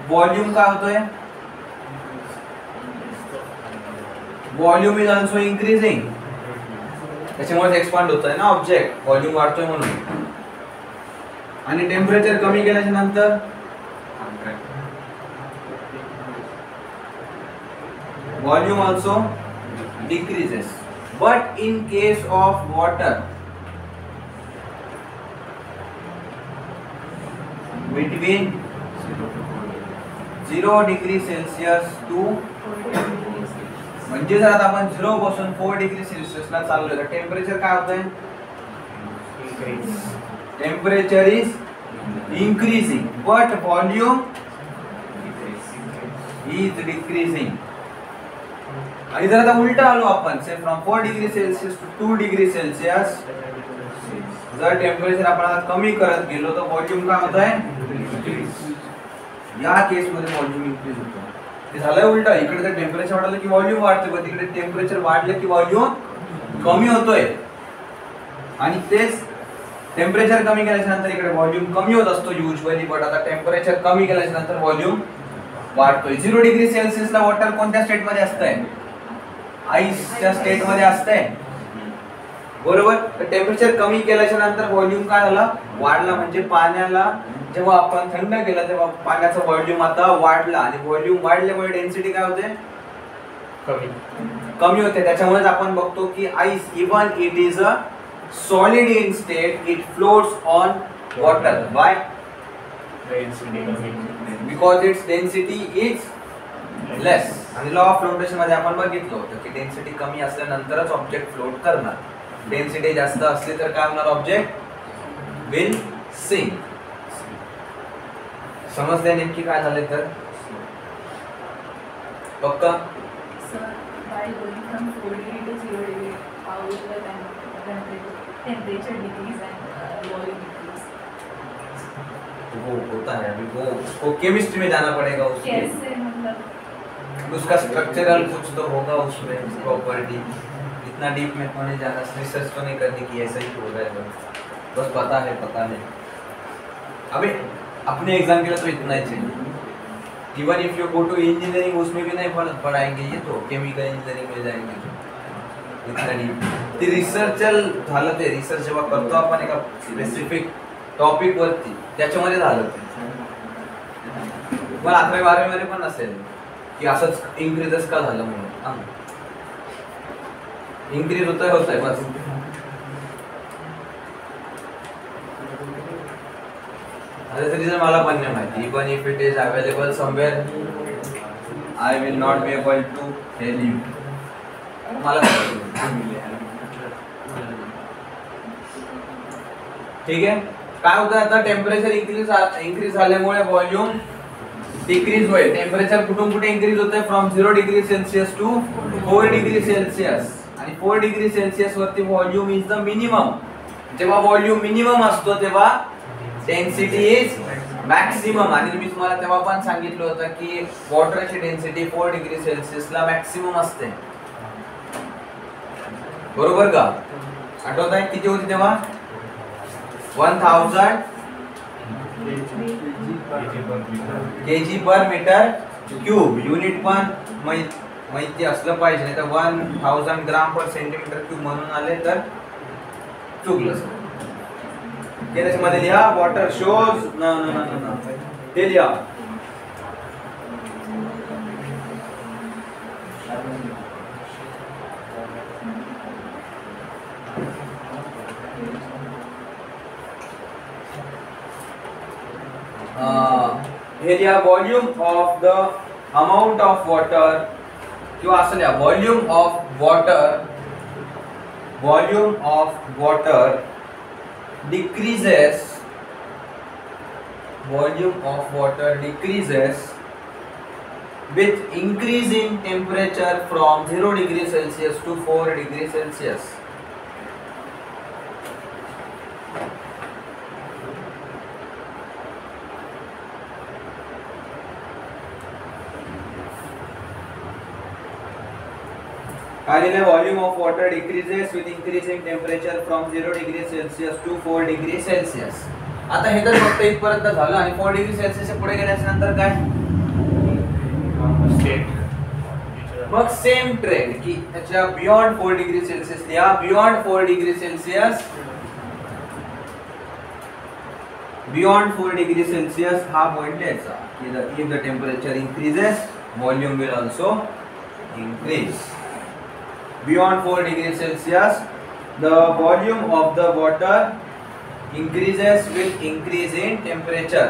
व्हॉल्यूम काय होतोय व्हॉल्यूम इज ऑल्सो इन्क्रीजिंग. त्याच्यामुळे एक्सपांड होतोय ना ऑब्जेक्ट व्हॉल्यूम वाढतोय म्हणून. आणि टेम्परेचर कमी केल्याच्या नंतर volume also decreases. But in case of water, between 0 degree Celsius to म्हणजे जर आता आपण 0 पासून 4 डिग्री सेल्सिअस ला चाललोय तर टेम्परेचर काय होतंय temperature is increasing but volume is decreasing. आणि जर आता उलटा आलो आपण say from 4 degree Celsius to 2 degree Celsius जर टेम्परेचर आपण आता कमी करत गेलो तर व्हॉल्यूम काय होत आहे या केस मध्ये व्हॉल्यूम इन्क्रीज होतो. ते झालंय उलटा. इकडे तर टेम्परेचर वाढलं की व्हॉल्यूम वाढते पण तिकडे टेम्परेचर वाढलं की व्हॉल्यूम कमी होतोय. आणि तेच टेम्परेचर कमी केल्याच्या नंतर इकडे व्हॉल्यूम कमी होत असतो युजुअली. बट आता टेम्परेचर कमी केल्याच्या नंतर व्हॉल्यूम वाढतोय. 0 डिग्री सेल्सिअस ला वॉटर कोणत्या स्टेट मध्ये असतंय आईसच्या स्टेट मध्ये असतंय बरोबर. तर टेम्परेचर कमी केल्याच्या नंतर व्हॉल्यूम काय झाला वाढला. म्हणजे पाण्याला जेव्हा आपण थंड केलं तेव्हा पाण्याचा व्हॉल्यूम आता वाढला. आणि व्हॉल्यूम वाढल्यामुळे डेन्सिटी काय होते कमी होते. त्याच्यामुळेच आपण बघतो की ice even it is a solid in state it floats on water. By because its density is less. आणि लॉ ऑफ फ्लोटेशन मध्ये आपण बघितलं होतं की डेन्सिटी कमी असल्यानंतरच ऑब्जेक्ट फ्लोट करणार. डेन्सिटी जास्त असली तर काय होणार ऑब्जेक्ट विल सिंक. समजले नेमकी काय झाले तर पक्का. While going from 4 degree to 0 degree, how will the temperature decrease and volume decrease? वो होता है अभी वो उसको केमिस्ट्री में जाना पड़ेगा उसमें. कैसे मतलब उसका स्ट्रक्चरल कुछ तो होगा उसमें प्रॉपर्टी. इतना डीप में तो नहीं जाना. रिसर्च तो नहीं करनी कि ऐसा ही हो रहा है. बस पता है अबे अपने एग्जाम के लिए तो इतना ही चाहिए. Even if you go to engineering उसमें भी नहीं पढ़ाएंगे ये तो केमिकल इंजीनियरिंग में जाएंगे इतना डीप. ते रिसर्चल झालं. ते रिसर्च जेव्हा करतो आपण एका स्पेसिफिक टॉपिक वरती त्याच्यामध्ये झालं ते. पण 11वी 12वी मध्ये पण असेल की असंच इन्क्रीजच का झालं म्हणून. इन्क्रीज होतंय बस. त्याचं रिझन मला पण नाही माहिती. Even if it is available somewhere I will not be able to tell you. मला ठीक आहे. काय होतं आता टेम्परेचर इन्क्रीज झाल्यामुळे व्हॉल्यूम डिक्रीज होईल. टेम्परेचर कुठून कुठे इन्क्रीज होतंय from 0 degree Celsius to 4 degree Celsius. आणि 4 डिग्री सेल्सिअस वरती व्हॉल्यूम इज द मिनिमम. जेव्हा व्हॉल्यूम मिनिमम असतो तेव्हा डेन्सिटी इज मॅक्सिमम. आणि मी तुम्हाला तेव्हा पण सांगितलं होतं की वॉटरची डेन्सिटी 4 डिग्री सेल्सिअस ला मॅक्सिमम असते बरोबर का. आठवत आहे किती होती तेव्हा 1000 kg पर मीटर क्यूब. युनिट पण माहिती असलं पाहिजे नाही तर 1000 ग्राम पर सेंटीमीटर क्यूब म्हणून आले तर चुकलं. मध्ये लिहा वॉटर शोज न ते लिहा. हे लिहा volume of the amount of water किंवा असं लिहा volume of water volume of water decreases with increase in temperature from 0 degree Celsius to 4 degree Celsius. Volume of water decreases with increase in temperature from 0 degree Celsius to 4 degree Celsius. आता हे तर फक्त इथपर्यंत झालं आणि 4 degree Celsius पुढे गेल्याच्या नंतर काय? मग सेम ट्रेंड की त्याच्या बियॉन्ड 4 डिग्री सेल्सिअस लिहा. बियॉन्ड 4 डिग्री सेल्सिअस हा पॉइंट लिहायचा की if the temperature increases volume will also increase. Beyond 4 degrees Celsius, the volume of the water increases with increase in temperature.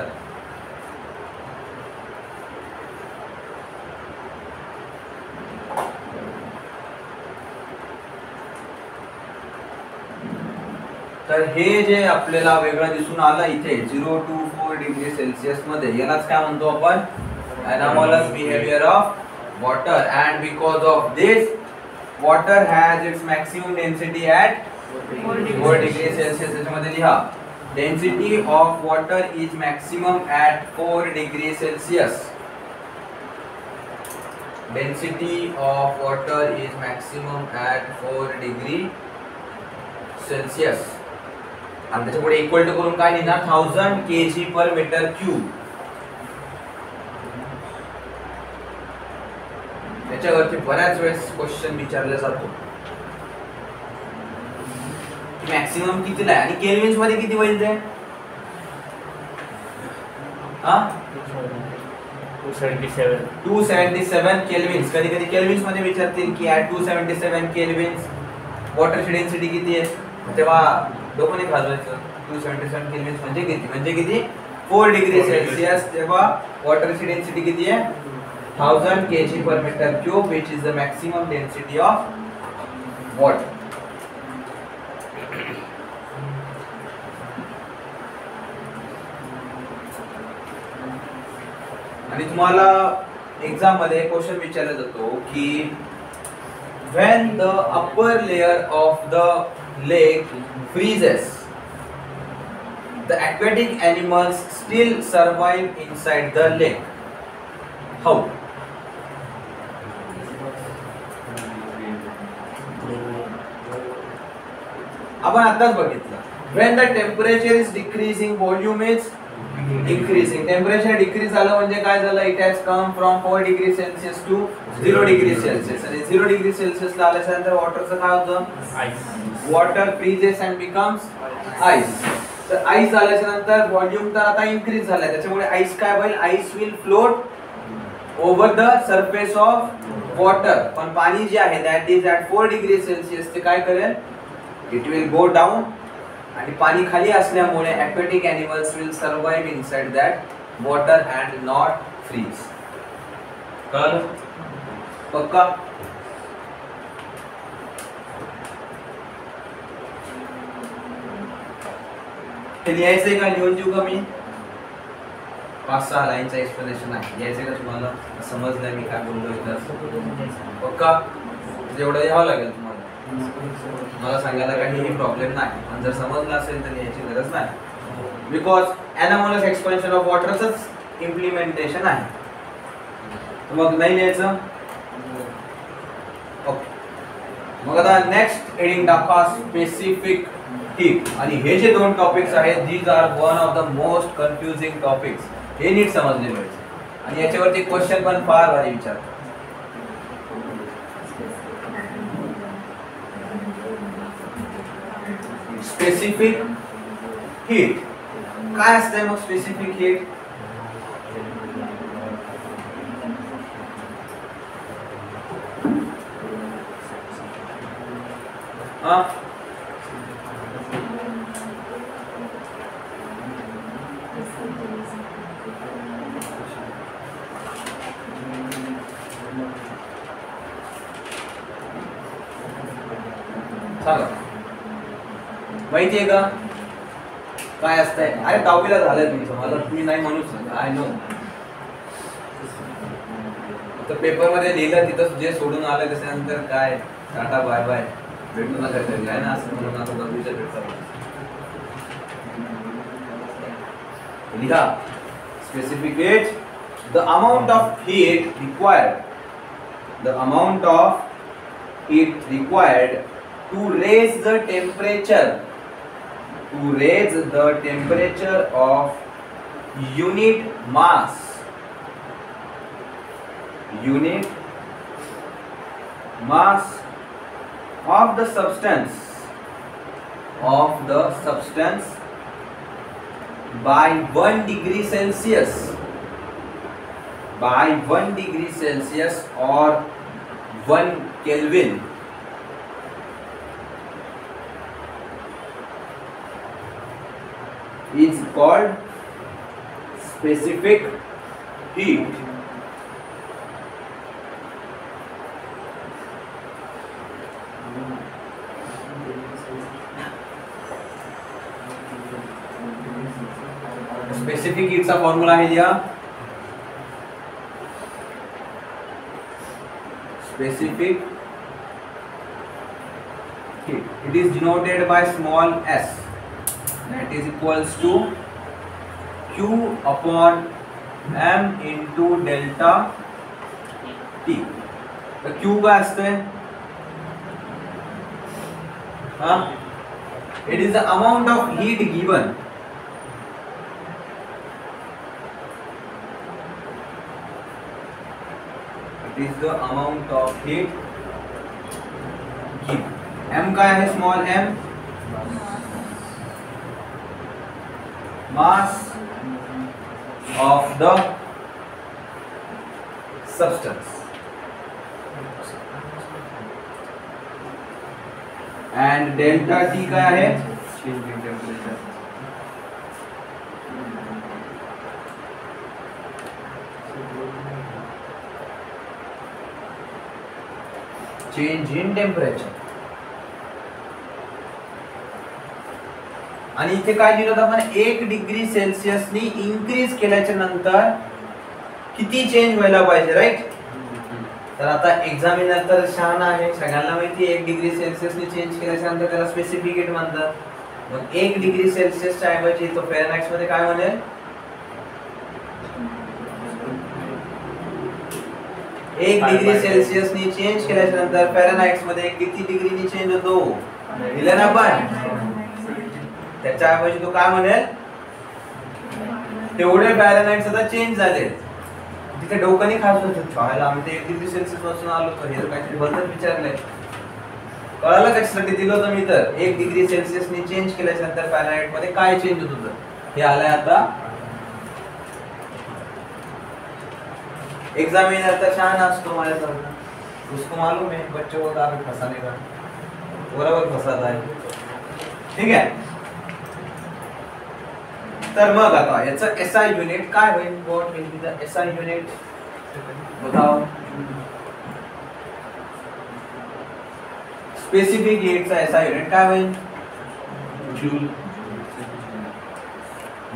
तर हे जे आपल्याला वेगळं दिसून आलं इथे 0 to 4 डिग्री सेल्सिअस मध्ये यालाच काय म्हणतो आपण? Anomalous behavior of water, and because of this water has its maximum density at 4 degree Celsius. याच्यामध्ये लिहा density of water is maximum at 4 degree Celsius. Density of water is maximum at 4 degree Celsius. आणि त्याच्या पुढे equal to करून काय लिहिणार? 1000 kg per meter cube. त्याच्यावरती बऱ्याच वेळेस क्वेश्चन विचारला जातो. मॅक्सिमम कितीला आहे आणि केल्विन्स मध्ये किती होईल ते? 277 केल्विन्स. कधी कधी केल्विन्स मध्ये विचारतील की ॲट 277 केल्विन्स वॉटरची डेन्सिटी किती आहे, तेव्हा डोकं नाही खाजवायचं. 277 केल्विन्स म्हणजे किती? 4 डिग्री सेल्सिअस. तेव्हा वॉटरची डेन्सिटी किती आहे? 1000 kg per meter cube, which is the maximum density of water. आणि तुम्हाला एग्जाम मध्ये क्वेश्चन विचारला जातो की when the upper layer of the lake freezes, the aquatic animals still survive inside the lake. How? आपण आताच बघितलं when the temperature is decreasing volume is increasing. Temperature decrease झालं म्हणजे काय झालं? It has come from 4 degree Celsius to 0 degree Celsius. आणि 0 degree Celsius ला आल्यानंतर वॉटरचं काय होतं? Water freezes and becomes ice. तर आईस आल्याच्या नंतर व्हॉल्यूम तर आता इन्क्रीज झालाय, त्याच्यामुळे आईस काय होईल? Ice will float over the surface of water. पण पाणी जे आहे that is at 4 degree Celsius ते काय करेल? It will go down. आणि पाणी खाली असल्यामुळे aquatic animals will survive inside that water and not freeze. कळलं? पक्का? हे लिहायचंय का? लिहून देऊ का मी? 5-6 लाईनचं एक्सप्लेनेशन आहे. लिहायचंय का तुम्हाला? समजलंय मी काय बोललो इथं? पक्का? जेवढं लिहावं लागेल तुम्हाला. मला सांगायला काहीही प्रॉब्लेम नाही, पण जर समजलं असेल तर लिहायची गरज नाही. बिकॉज एनामोलस एक्सपेन्शन ऑफ वॉटरचंच इम्प्लिमेंटेशन आहे. मग नाही लिहायचं? ओके. मग आता नेक्स्ट हेडिंग टाका स्पेसिफिक हीट. आणि हे जे दोन टॉपिक्स आहेत these are one of the most confusing topics. हे नीट समजले पाहिजे आणि याच्यावरती क्वेश्चन पण फार भारी विचारतात. स्पेसिफिक हीट काय असते? मग स्पेसिफिक हीट सांगा माहितीये का काय असतंय? अरे 10वीला झालंय तुमचं, मला तुम्ही नाही म्हणूच आय नो. तर पेपर मध्ये लिहिलं तिथं जे सोडून आलं त्याच्यानंतर काय टाटा बाय बाय भेटू नका तरी आहे ना असं म्हणून आता 10वीच्या भेटतात. लिहा specificate the amount of heat required to raise the temperature of unit mass of the substance by 1 degree Celsius or 1 Kelvin is called specific heat. Specific हीटचा फॉर्म्युला आहे लिहा. Specific heat. It is denoted by small s. That is equals to Q upon m into delta T. तर Q काय असते? It is the amount of heat given. It is the amount of heat given. M काय आहे? Small m. Mass of the substance. And delta T काय आहे? Change in temperature. Change in temperature. आणि इथे काय दिलं होतं आपण? 1 डिग्री सेल्सिअसनी इन्क्रीज केल्याच्या नंतर किती चेंज व्हायला पाहिजे, राईट? तर आता एक्झामिनर तर शहाणा आहे, सगळ्यांना माहिती आहे 1 डिग्री सेल्सिअसनी चेंज केल्याच्या नंतर त्याला स्पेसिफिक हीट म्हणतात. मग 1 डिग्री सेल्सिअसच्या ऐवजी तो फॅरनहाइट मध्ये काय म्हणेल? 1 डिग्री सेल्सिअसनी चेंज केल्याच्या नंतर फॅरनहाइट मध्ये किती डिग्रीनी चेंज होतो? दिलं ना आपण. त्याच्या ऐवजी तो काय म्हणेल? तेवढे फॅरनहाइट सुद्धा चेंज झाले. तिथे डोकं खास होतं पाहायला, आम्ही ते 1 डिग्री सेल्सिअस पासून आलो तर हे काहीतरी बदल विचारलंय. कळालं कशासाठी दिलं होतं मी? तर 1 डिग्री सेल्सिअसनी चेंज केल्याच्या नंतर फॅरनहाइट मध्ये काय चेंज होत होतं हे आलंय आता. एग्जामिनर तर छान असतो माझ्यासारखा, उसको मालूम है बच्चों को काफी फंसाने का, बरोबर फसत आहे. ठीक आहे. तर मग आता याचं एसआय युनिट काय होईल? What will be the SI unit? बताओ. स्पेसिफिक हीटचा एसआय युनिट काय होईल? जूल.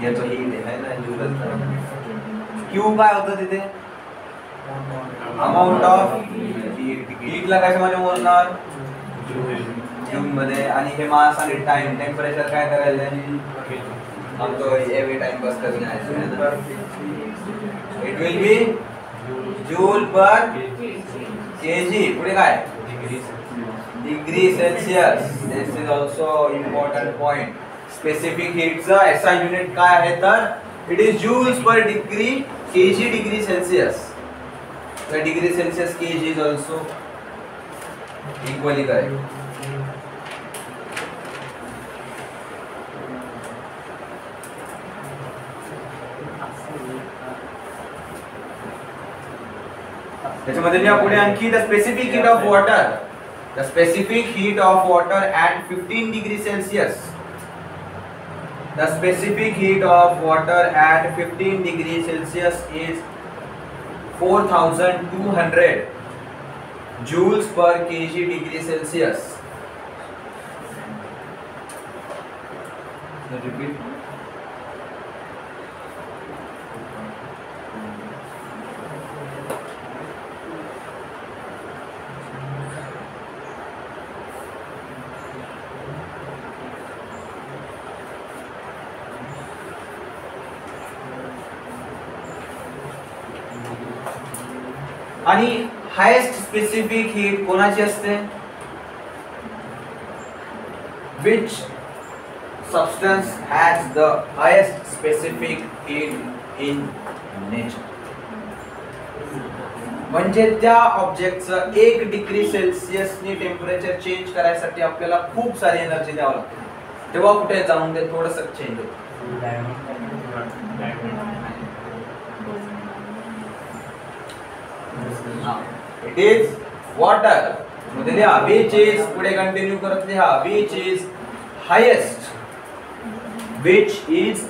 याचं हीट आहे ना, जूलच आहे. क्यू काय होतं तिथे? अमाउंट ऑफ हीटला कशामध्ये मोजणार? जूल मध्ये. आणि हे मास आणि टाइम टेम्परेचर काय करायचं? हम तो ये भी टाइम पास करने आए हैं ना. It will be joule per KG. पुढे काय? Degree Celsius. This is also important point. Specific हीटचा एसआय युनिट काय आहे? तर it is joules per degree KG degree Celsius. The degree Celsius kg is also equally correct. त्याच्यामध्ये लिहा पुढे आणखी the specific heat of water. The specific heat of water at 15 degree Celsius. The specific heat of water at 15 degree Celsius is 4200 joules per kg degree Celsius. Repeat. आणि highest specific heat कोणाची असते? Which substance has the highest specific heat in nature? म्हणजे त्या ऑब्जेक्टचं 1 degree सेल्सिअसनी temperature change करायसाठी आपल्याला खूप सारी एनर्जी द्यावी लागते. तेव्हा कुठे जाऊन ते थोडंसं चेंज होतं. It is water. मध्ये लिहा which is, पुढे कंटिन्यू करत लिहा which is highest, which is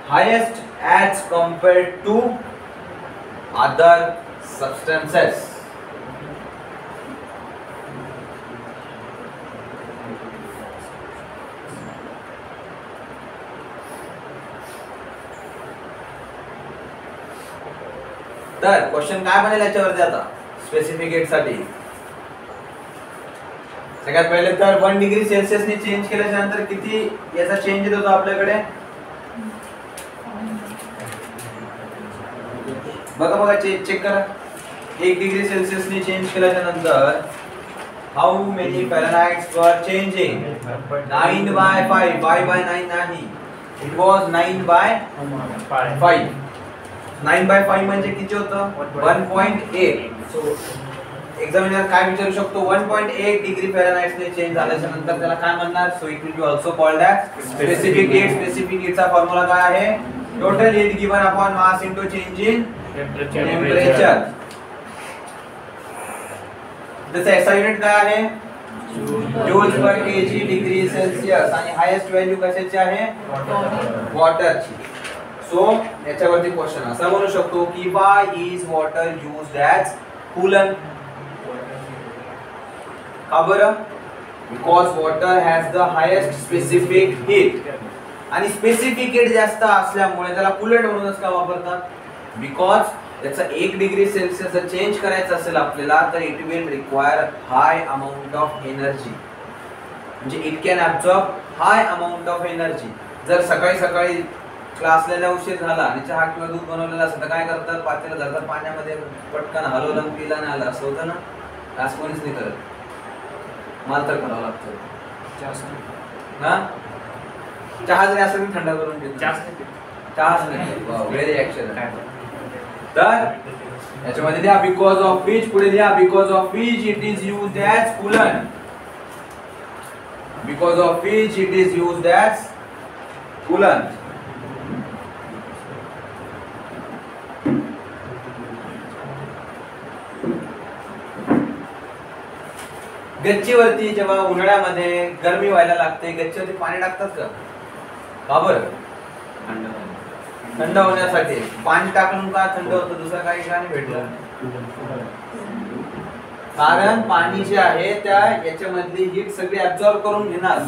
highest as compared to other substances. तर क्वेश्चन काय बनेल याच्यावरती आता स्पेसिफिक हीट साठी? सगळ्यात पहिले तर 1 डिग्री सेल्सिअस ने चेंज केल्याच्या नंतर किती याचा चेंज येत होता आपल्याकडे? बघा चेक करा. 1 डिग्री सेल्सिअस ने चेंज केल्याच्या नंतर हाऊ मेनी फॅरेनहाइट्स वर चेंजिंग? 9/5. 5/9 नाही, इट वाज 9/5. 9/5 म्हणजे किती होतं? 1.8. सो एक्झामिनर काय विचारू शकतो? 1.8 डिग्री फॅरेनहाइट ने चेंज झाल्याच्या नंतर त्याला काय म्हणणार? So it will be also called as specific heat. Specific हीटचा फॉर्म्युला काय आहे? Total heat given upon mass into change in temperature. त्याचा एसआय युनिट काय आहे? Joules per KG degree Celsius. आणि हायेस्ट व्हॅल्यू कशाची आहे? वॉटरची. सो याच्यावरती क्वेश्चन असा बनू शकतो की why is water used as coolant? का बरं? Because water has the highest specific heat. आणि स्पेसिफिक हीट जास्त असल्यामुळे त्याला कूलंट म्हणूनच का वापरतात? बिकॉज त्याचा 1 डिग्री सेल्सिअस जर चेंज करायचं असेल आपल्याला तर it will require high amount of energy. म्हणजे it can absorb high amount of energy. जर सकाळी क्लासला उशीर झाला आणि चहा किंवा दूध बनवलेला असेल तर काय करतात? पातेलं धरतात पाण्यामध्ये, पटकन हलवलं आणि पिला नाही आलं, असं होतं ना? क्लास कोणीच नाही करत. मला तर करावं लागतं ना. चहा जरी असेल थंड करून घेतो. चहाच नाही. Very action. तर याच्यामध्ये द्या बिकॉज ऑफ विच, पुढे द्या because of which it is used as coolant. Because of which it is used as coolant. गच्चीवरती जेव्हा उन्हाळ्यामध्ये गरमी व्हायला लागते, गच्चीवरती पाणी टाकतात का? का बरं? थंड होण्यासाठी. पाणी टाकून का थंड होतं? दुसरं काही का नाही भेटलं? कारण पाणी जे आहे त्या याच्यामधली हीट सगळी ऍब्सॉर्ब करून घेणार.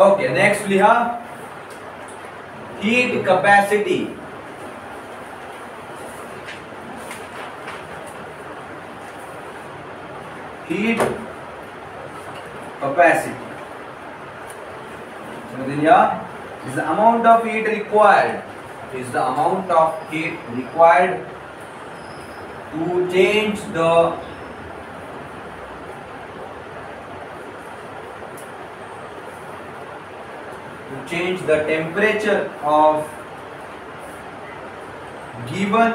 ओके, नेक्स्ट लिहा heat capacity. heat capacity is the amount of heat required to change the temperature of given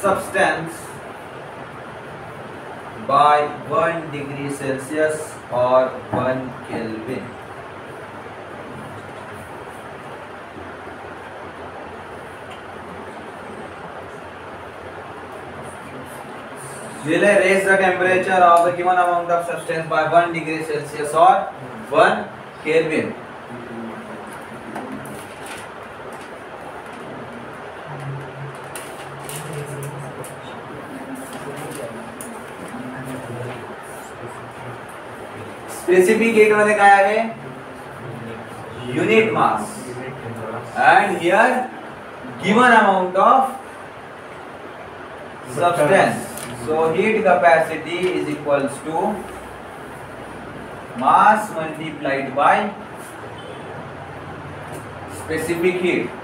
substance by 1 degree Celsius or 1 Kelvin. Raise the temperature of the given amount of substance by 1 degree Celsius or 1 Kelvin. Specific heat मध्ये काय आहे? Unit mass. And here given amount of substance. So heat capacity is equals to mass multiplied by specific heat.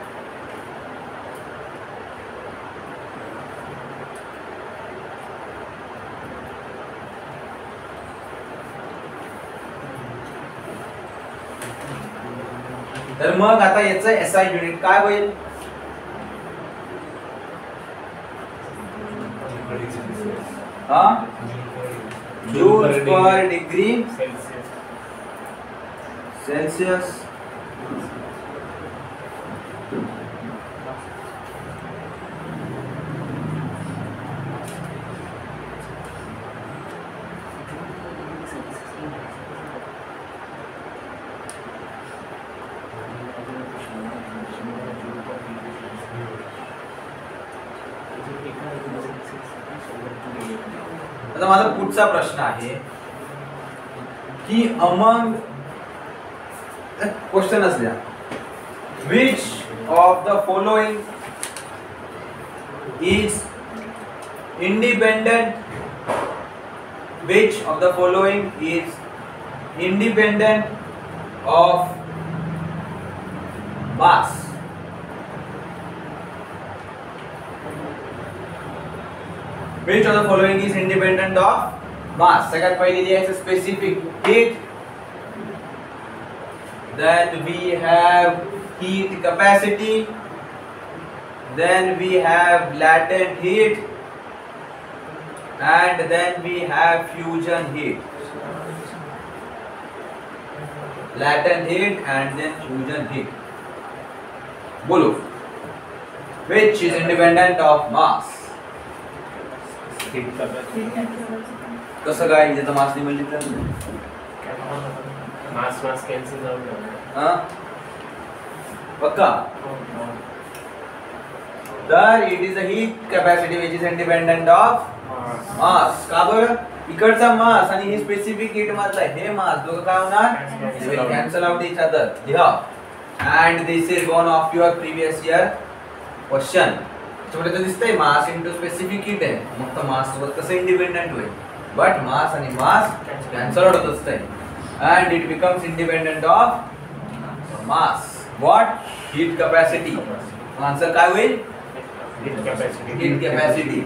तर मग आता याचं SI unit काय होईल? Joule पर degree Celsius. आता माझा पुढचा प्रश्न आहे की अमंग क्वेश्चन असल्या which of the following is independent, which of the following is independent of mass? Which of the following is independent of mass? सगळ्यात पहिली लिहायचं specific heat. Then we have heat capacity. Then we have latent heat. And then we have fusion heat. Latent heat and then fusion heat. बोलो. Which is independent of mass? कसं काय याचं मास नाही म्हणजे मास cancel जाऊ. हां पक्का. तर it is a heat capacity which is independent of mass. का बरं? इकडचा मास आणि ही स्पेसिफिक हीट मधला हे मास दोघं काय होणार? Cancel out each other. लिहा. And this is one of your previous year question. त्याच्यामध्ये तर दिसतंय मास इंटू स्पेसिफिक हीट आहे. मग तर मास सोबत कसं इंडिपेंडेंट होईल? बट मास आणि मास कॅन्सल आउट होत असतंय. And it becomes independent of mass. What? Heat capacity. Answer काय होईल? Heat capacity. Heat capacity.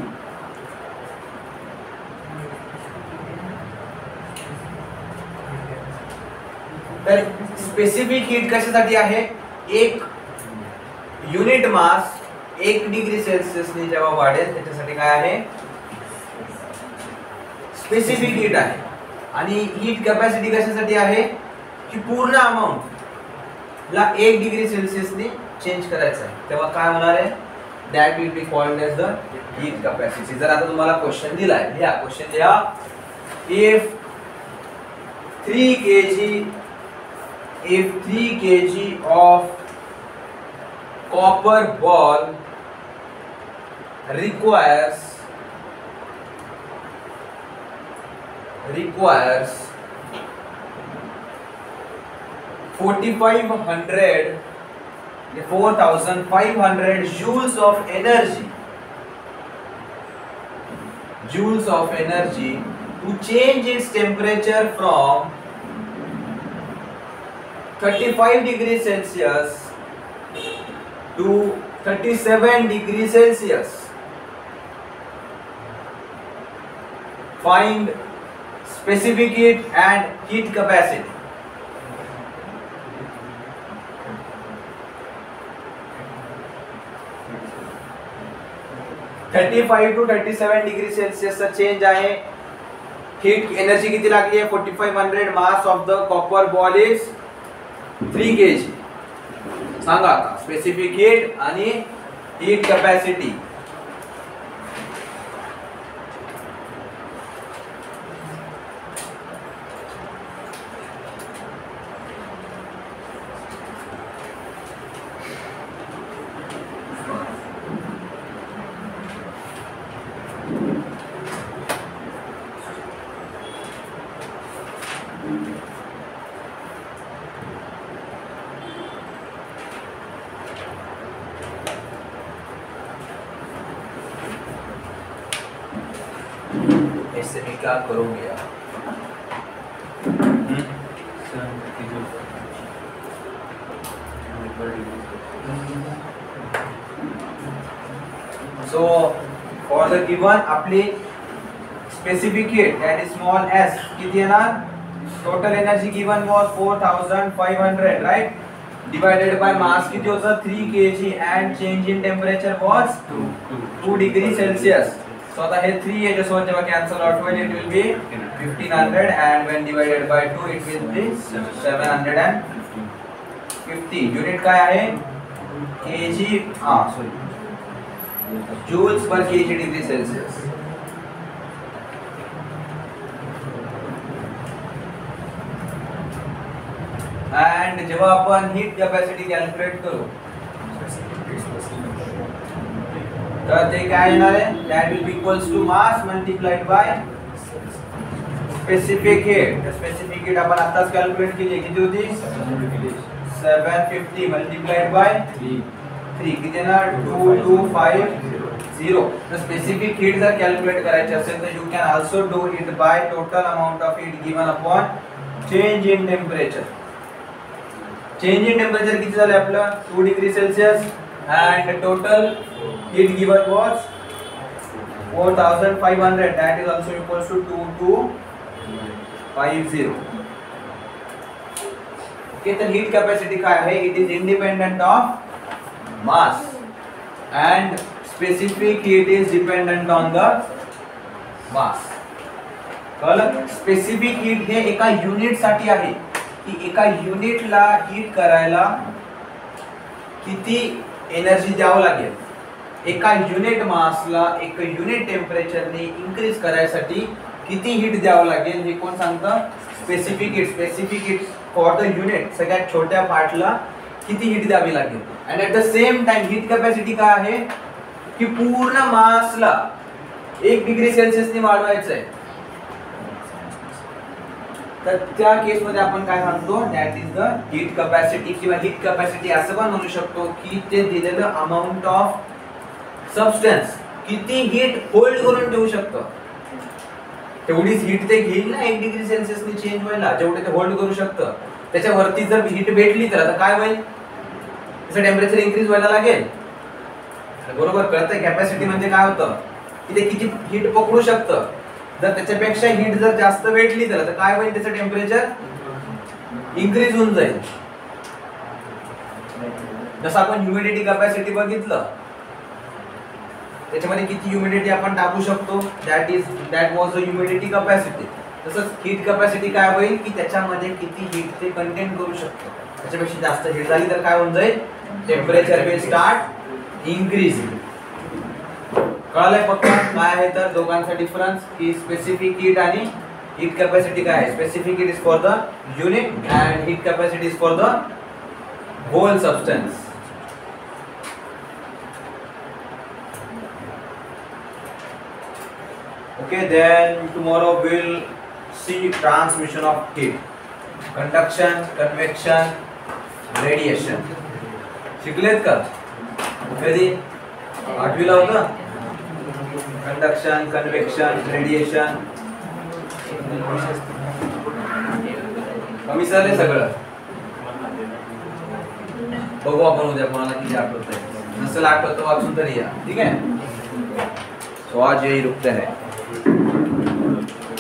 तर स्पेसिफिक हीट कशासाठी आहे? एक युनिट मास 1 डिग्री सेल्सियसने जेव्हा वाढेल त्याच्यासाठी काय आहे? स्पेसिफिक हीट आहे. आणि हीट कॅपॅसिटी कशासाठी आहे? की पूर्ण अमाउंट ला 1 डिग्री सेल्सियसने चेंज करायचं आहे. तेव्हा काय होणार आहे? That will be called as the heat capacity. जर आता तुम्हाला क्वेश्चन दिलाय, लिहा क्वेश्चन लिहा. If 3 kg of copper ball requires 4,500 joules of energy to change its temperature from 35 degrees Celsius to 37 degrees Celsius. Find specific heat and heat capacity. (35 to 37 degrees Celsius चा change आहे. Heat energy किती लागली आहे? 4500. Mass of the copper ball is 3 kg. सांगा आता specific heat आणि heat capacity. इससे मैं क्या करूँगी यार? So for the given आपली specific heat that is small s किती येणार? Total energy given was 4500 right? Divided by mass किती होतं? 3 kg and change in temperature was 2 degree Celsius. So आता हे 3 याच्यासोबत जेव्हा cancel out होईल it will be 1500 and when divided by 2 it will be 750. Unit काय आहे? kg sorry joules per kg degree Celsius. And जेव्हा आपण heat capacity calculate करू तर ते काय येणार आहे? That will be equals to mass multiplied by specific heat. Specific heat आपण आताच calculate केली आहे. किती होती? 750 multiplied by 3 किती येणार? 2250. तर स्पेसिफिक हीट जर कॅल्क्युलेट करायची असेल तर you can also do it by total amount of heat given upon change in temperature. Change in temperature किती झाले आपलं? 2 degree Celsius and total heat given was 4500. That is also equals to 2250. Okay, तर heat capacity काय आहे? It is independent of mass and specific heat is dependent on the mass. कळलं? Specific heat हे एका unit साठी आहे की एका युनिटला heat करायला किती एनर्जी द्यावं लागेल. एका युनिट मासला एक युनिट टेम्परेचरने इन्क्रीज करायसाठी किती हीट द्यावं लागेल हे कोण सांगतं? Specific heat. Specific heat for the unit सगळ्यात छोट्या पार्टला किती हीट द्यावी लागेल. And at the same time heat capacity काय आहे की पूर्ण मासला 1 डिग्री सेल्सियसने वाढवायचं आहे. तर त्या केस मध्ये आपण काय सांगतो? That is the heat capacity किंवा हीट कॅपॅसिटी असं पण म्हणू शकतो की ते दिलेलं अमाउंट ऑफ सबस्टन्स किती हीट होल्ड करून ठेवू शकतं. तेवढीच हीट ते घेईल ना 1 डिग्री सेल्सियसने चेंज व्हायला, जेवढे ते होल्ड करू शकतं. त्याच्यावरती जर हीट भेटली तर आता काय होईल? त्याचं टेम्परेचर इन्क्रीज व्हायला लागेल. बरोबर कळतंय? कॅपॅसिटी म्हणजे काय होतं की ते किती हीट पकडू शकतं. जर त्याच्यापेक्षा हीट जर जास्त भेटली तर आता काय होईल? त्याचं टेम्परेचर इन्क्रीज होऊन जाईल. जसं आपण ह्युमिडिटी कॅपॅसिटी बघितलं त्याच्यामध्ये किती ह्युमिडिटी आपण टाकू शकतो, that was the humidity capacity. तसंच हीट कॅपॅसिटी काय होईल की त्याच्यामध्ये किती हीट ते कंटेन करू शकतो. त्याच्यापेक्षा जास्त हीट झाली तर काय होऊन जाईल? Temperature will start increasing. कळलंय फक्त काय आहे तर दोघांचा डिफरन्स की स्पेसिफिक हीट आणि हीट कॅपॅसिटी काय आहे? Specific heat is for the unit and heat capacity is for the whole substance. Okay, then tomorrow we'll see transmission of heat, conduction, convection, radiation. शिकलेत का? कधी 8वीला होतं? कंडक्शन, कन्वेक्शन, रेडिएशन कमी झाले सगळं. बघू आपण उद्या कोणाला किती आठवतंय. नसेल आठवत वाचून तरी या. ठीक आहे. तो आज यही रुकते हैं.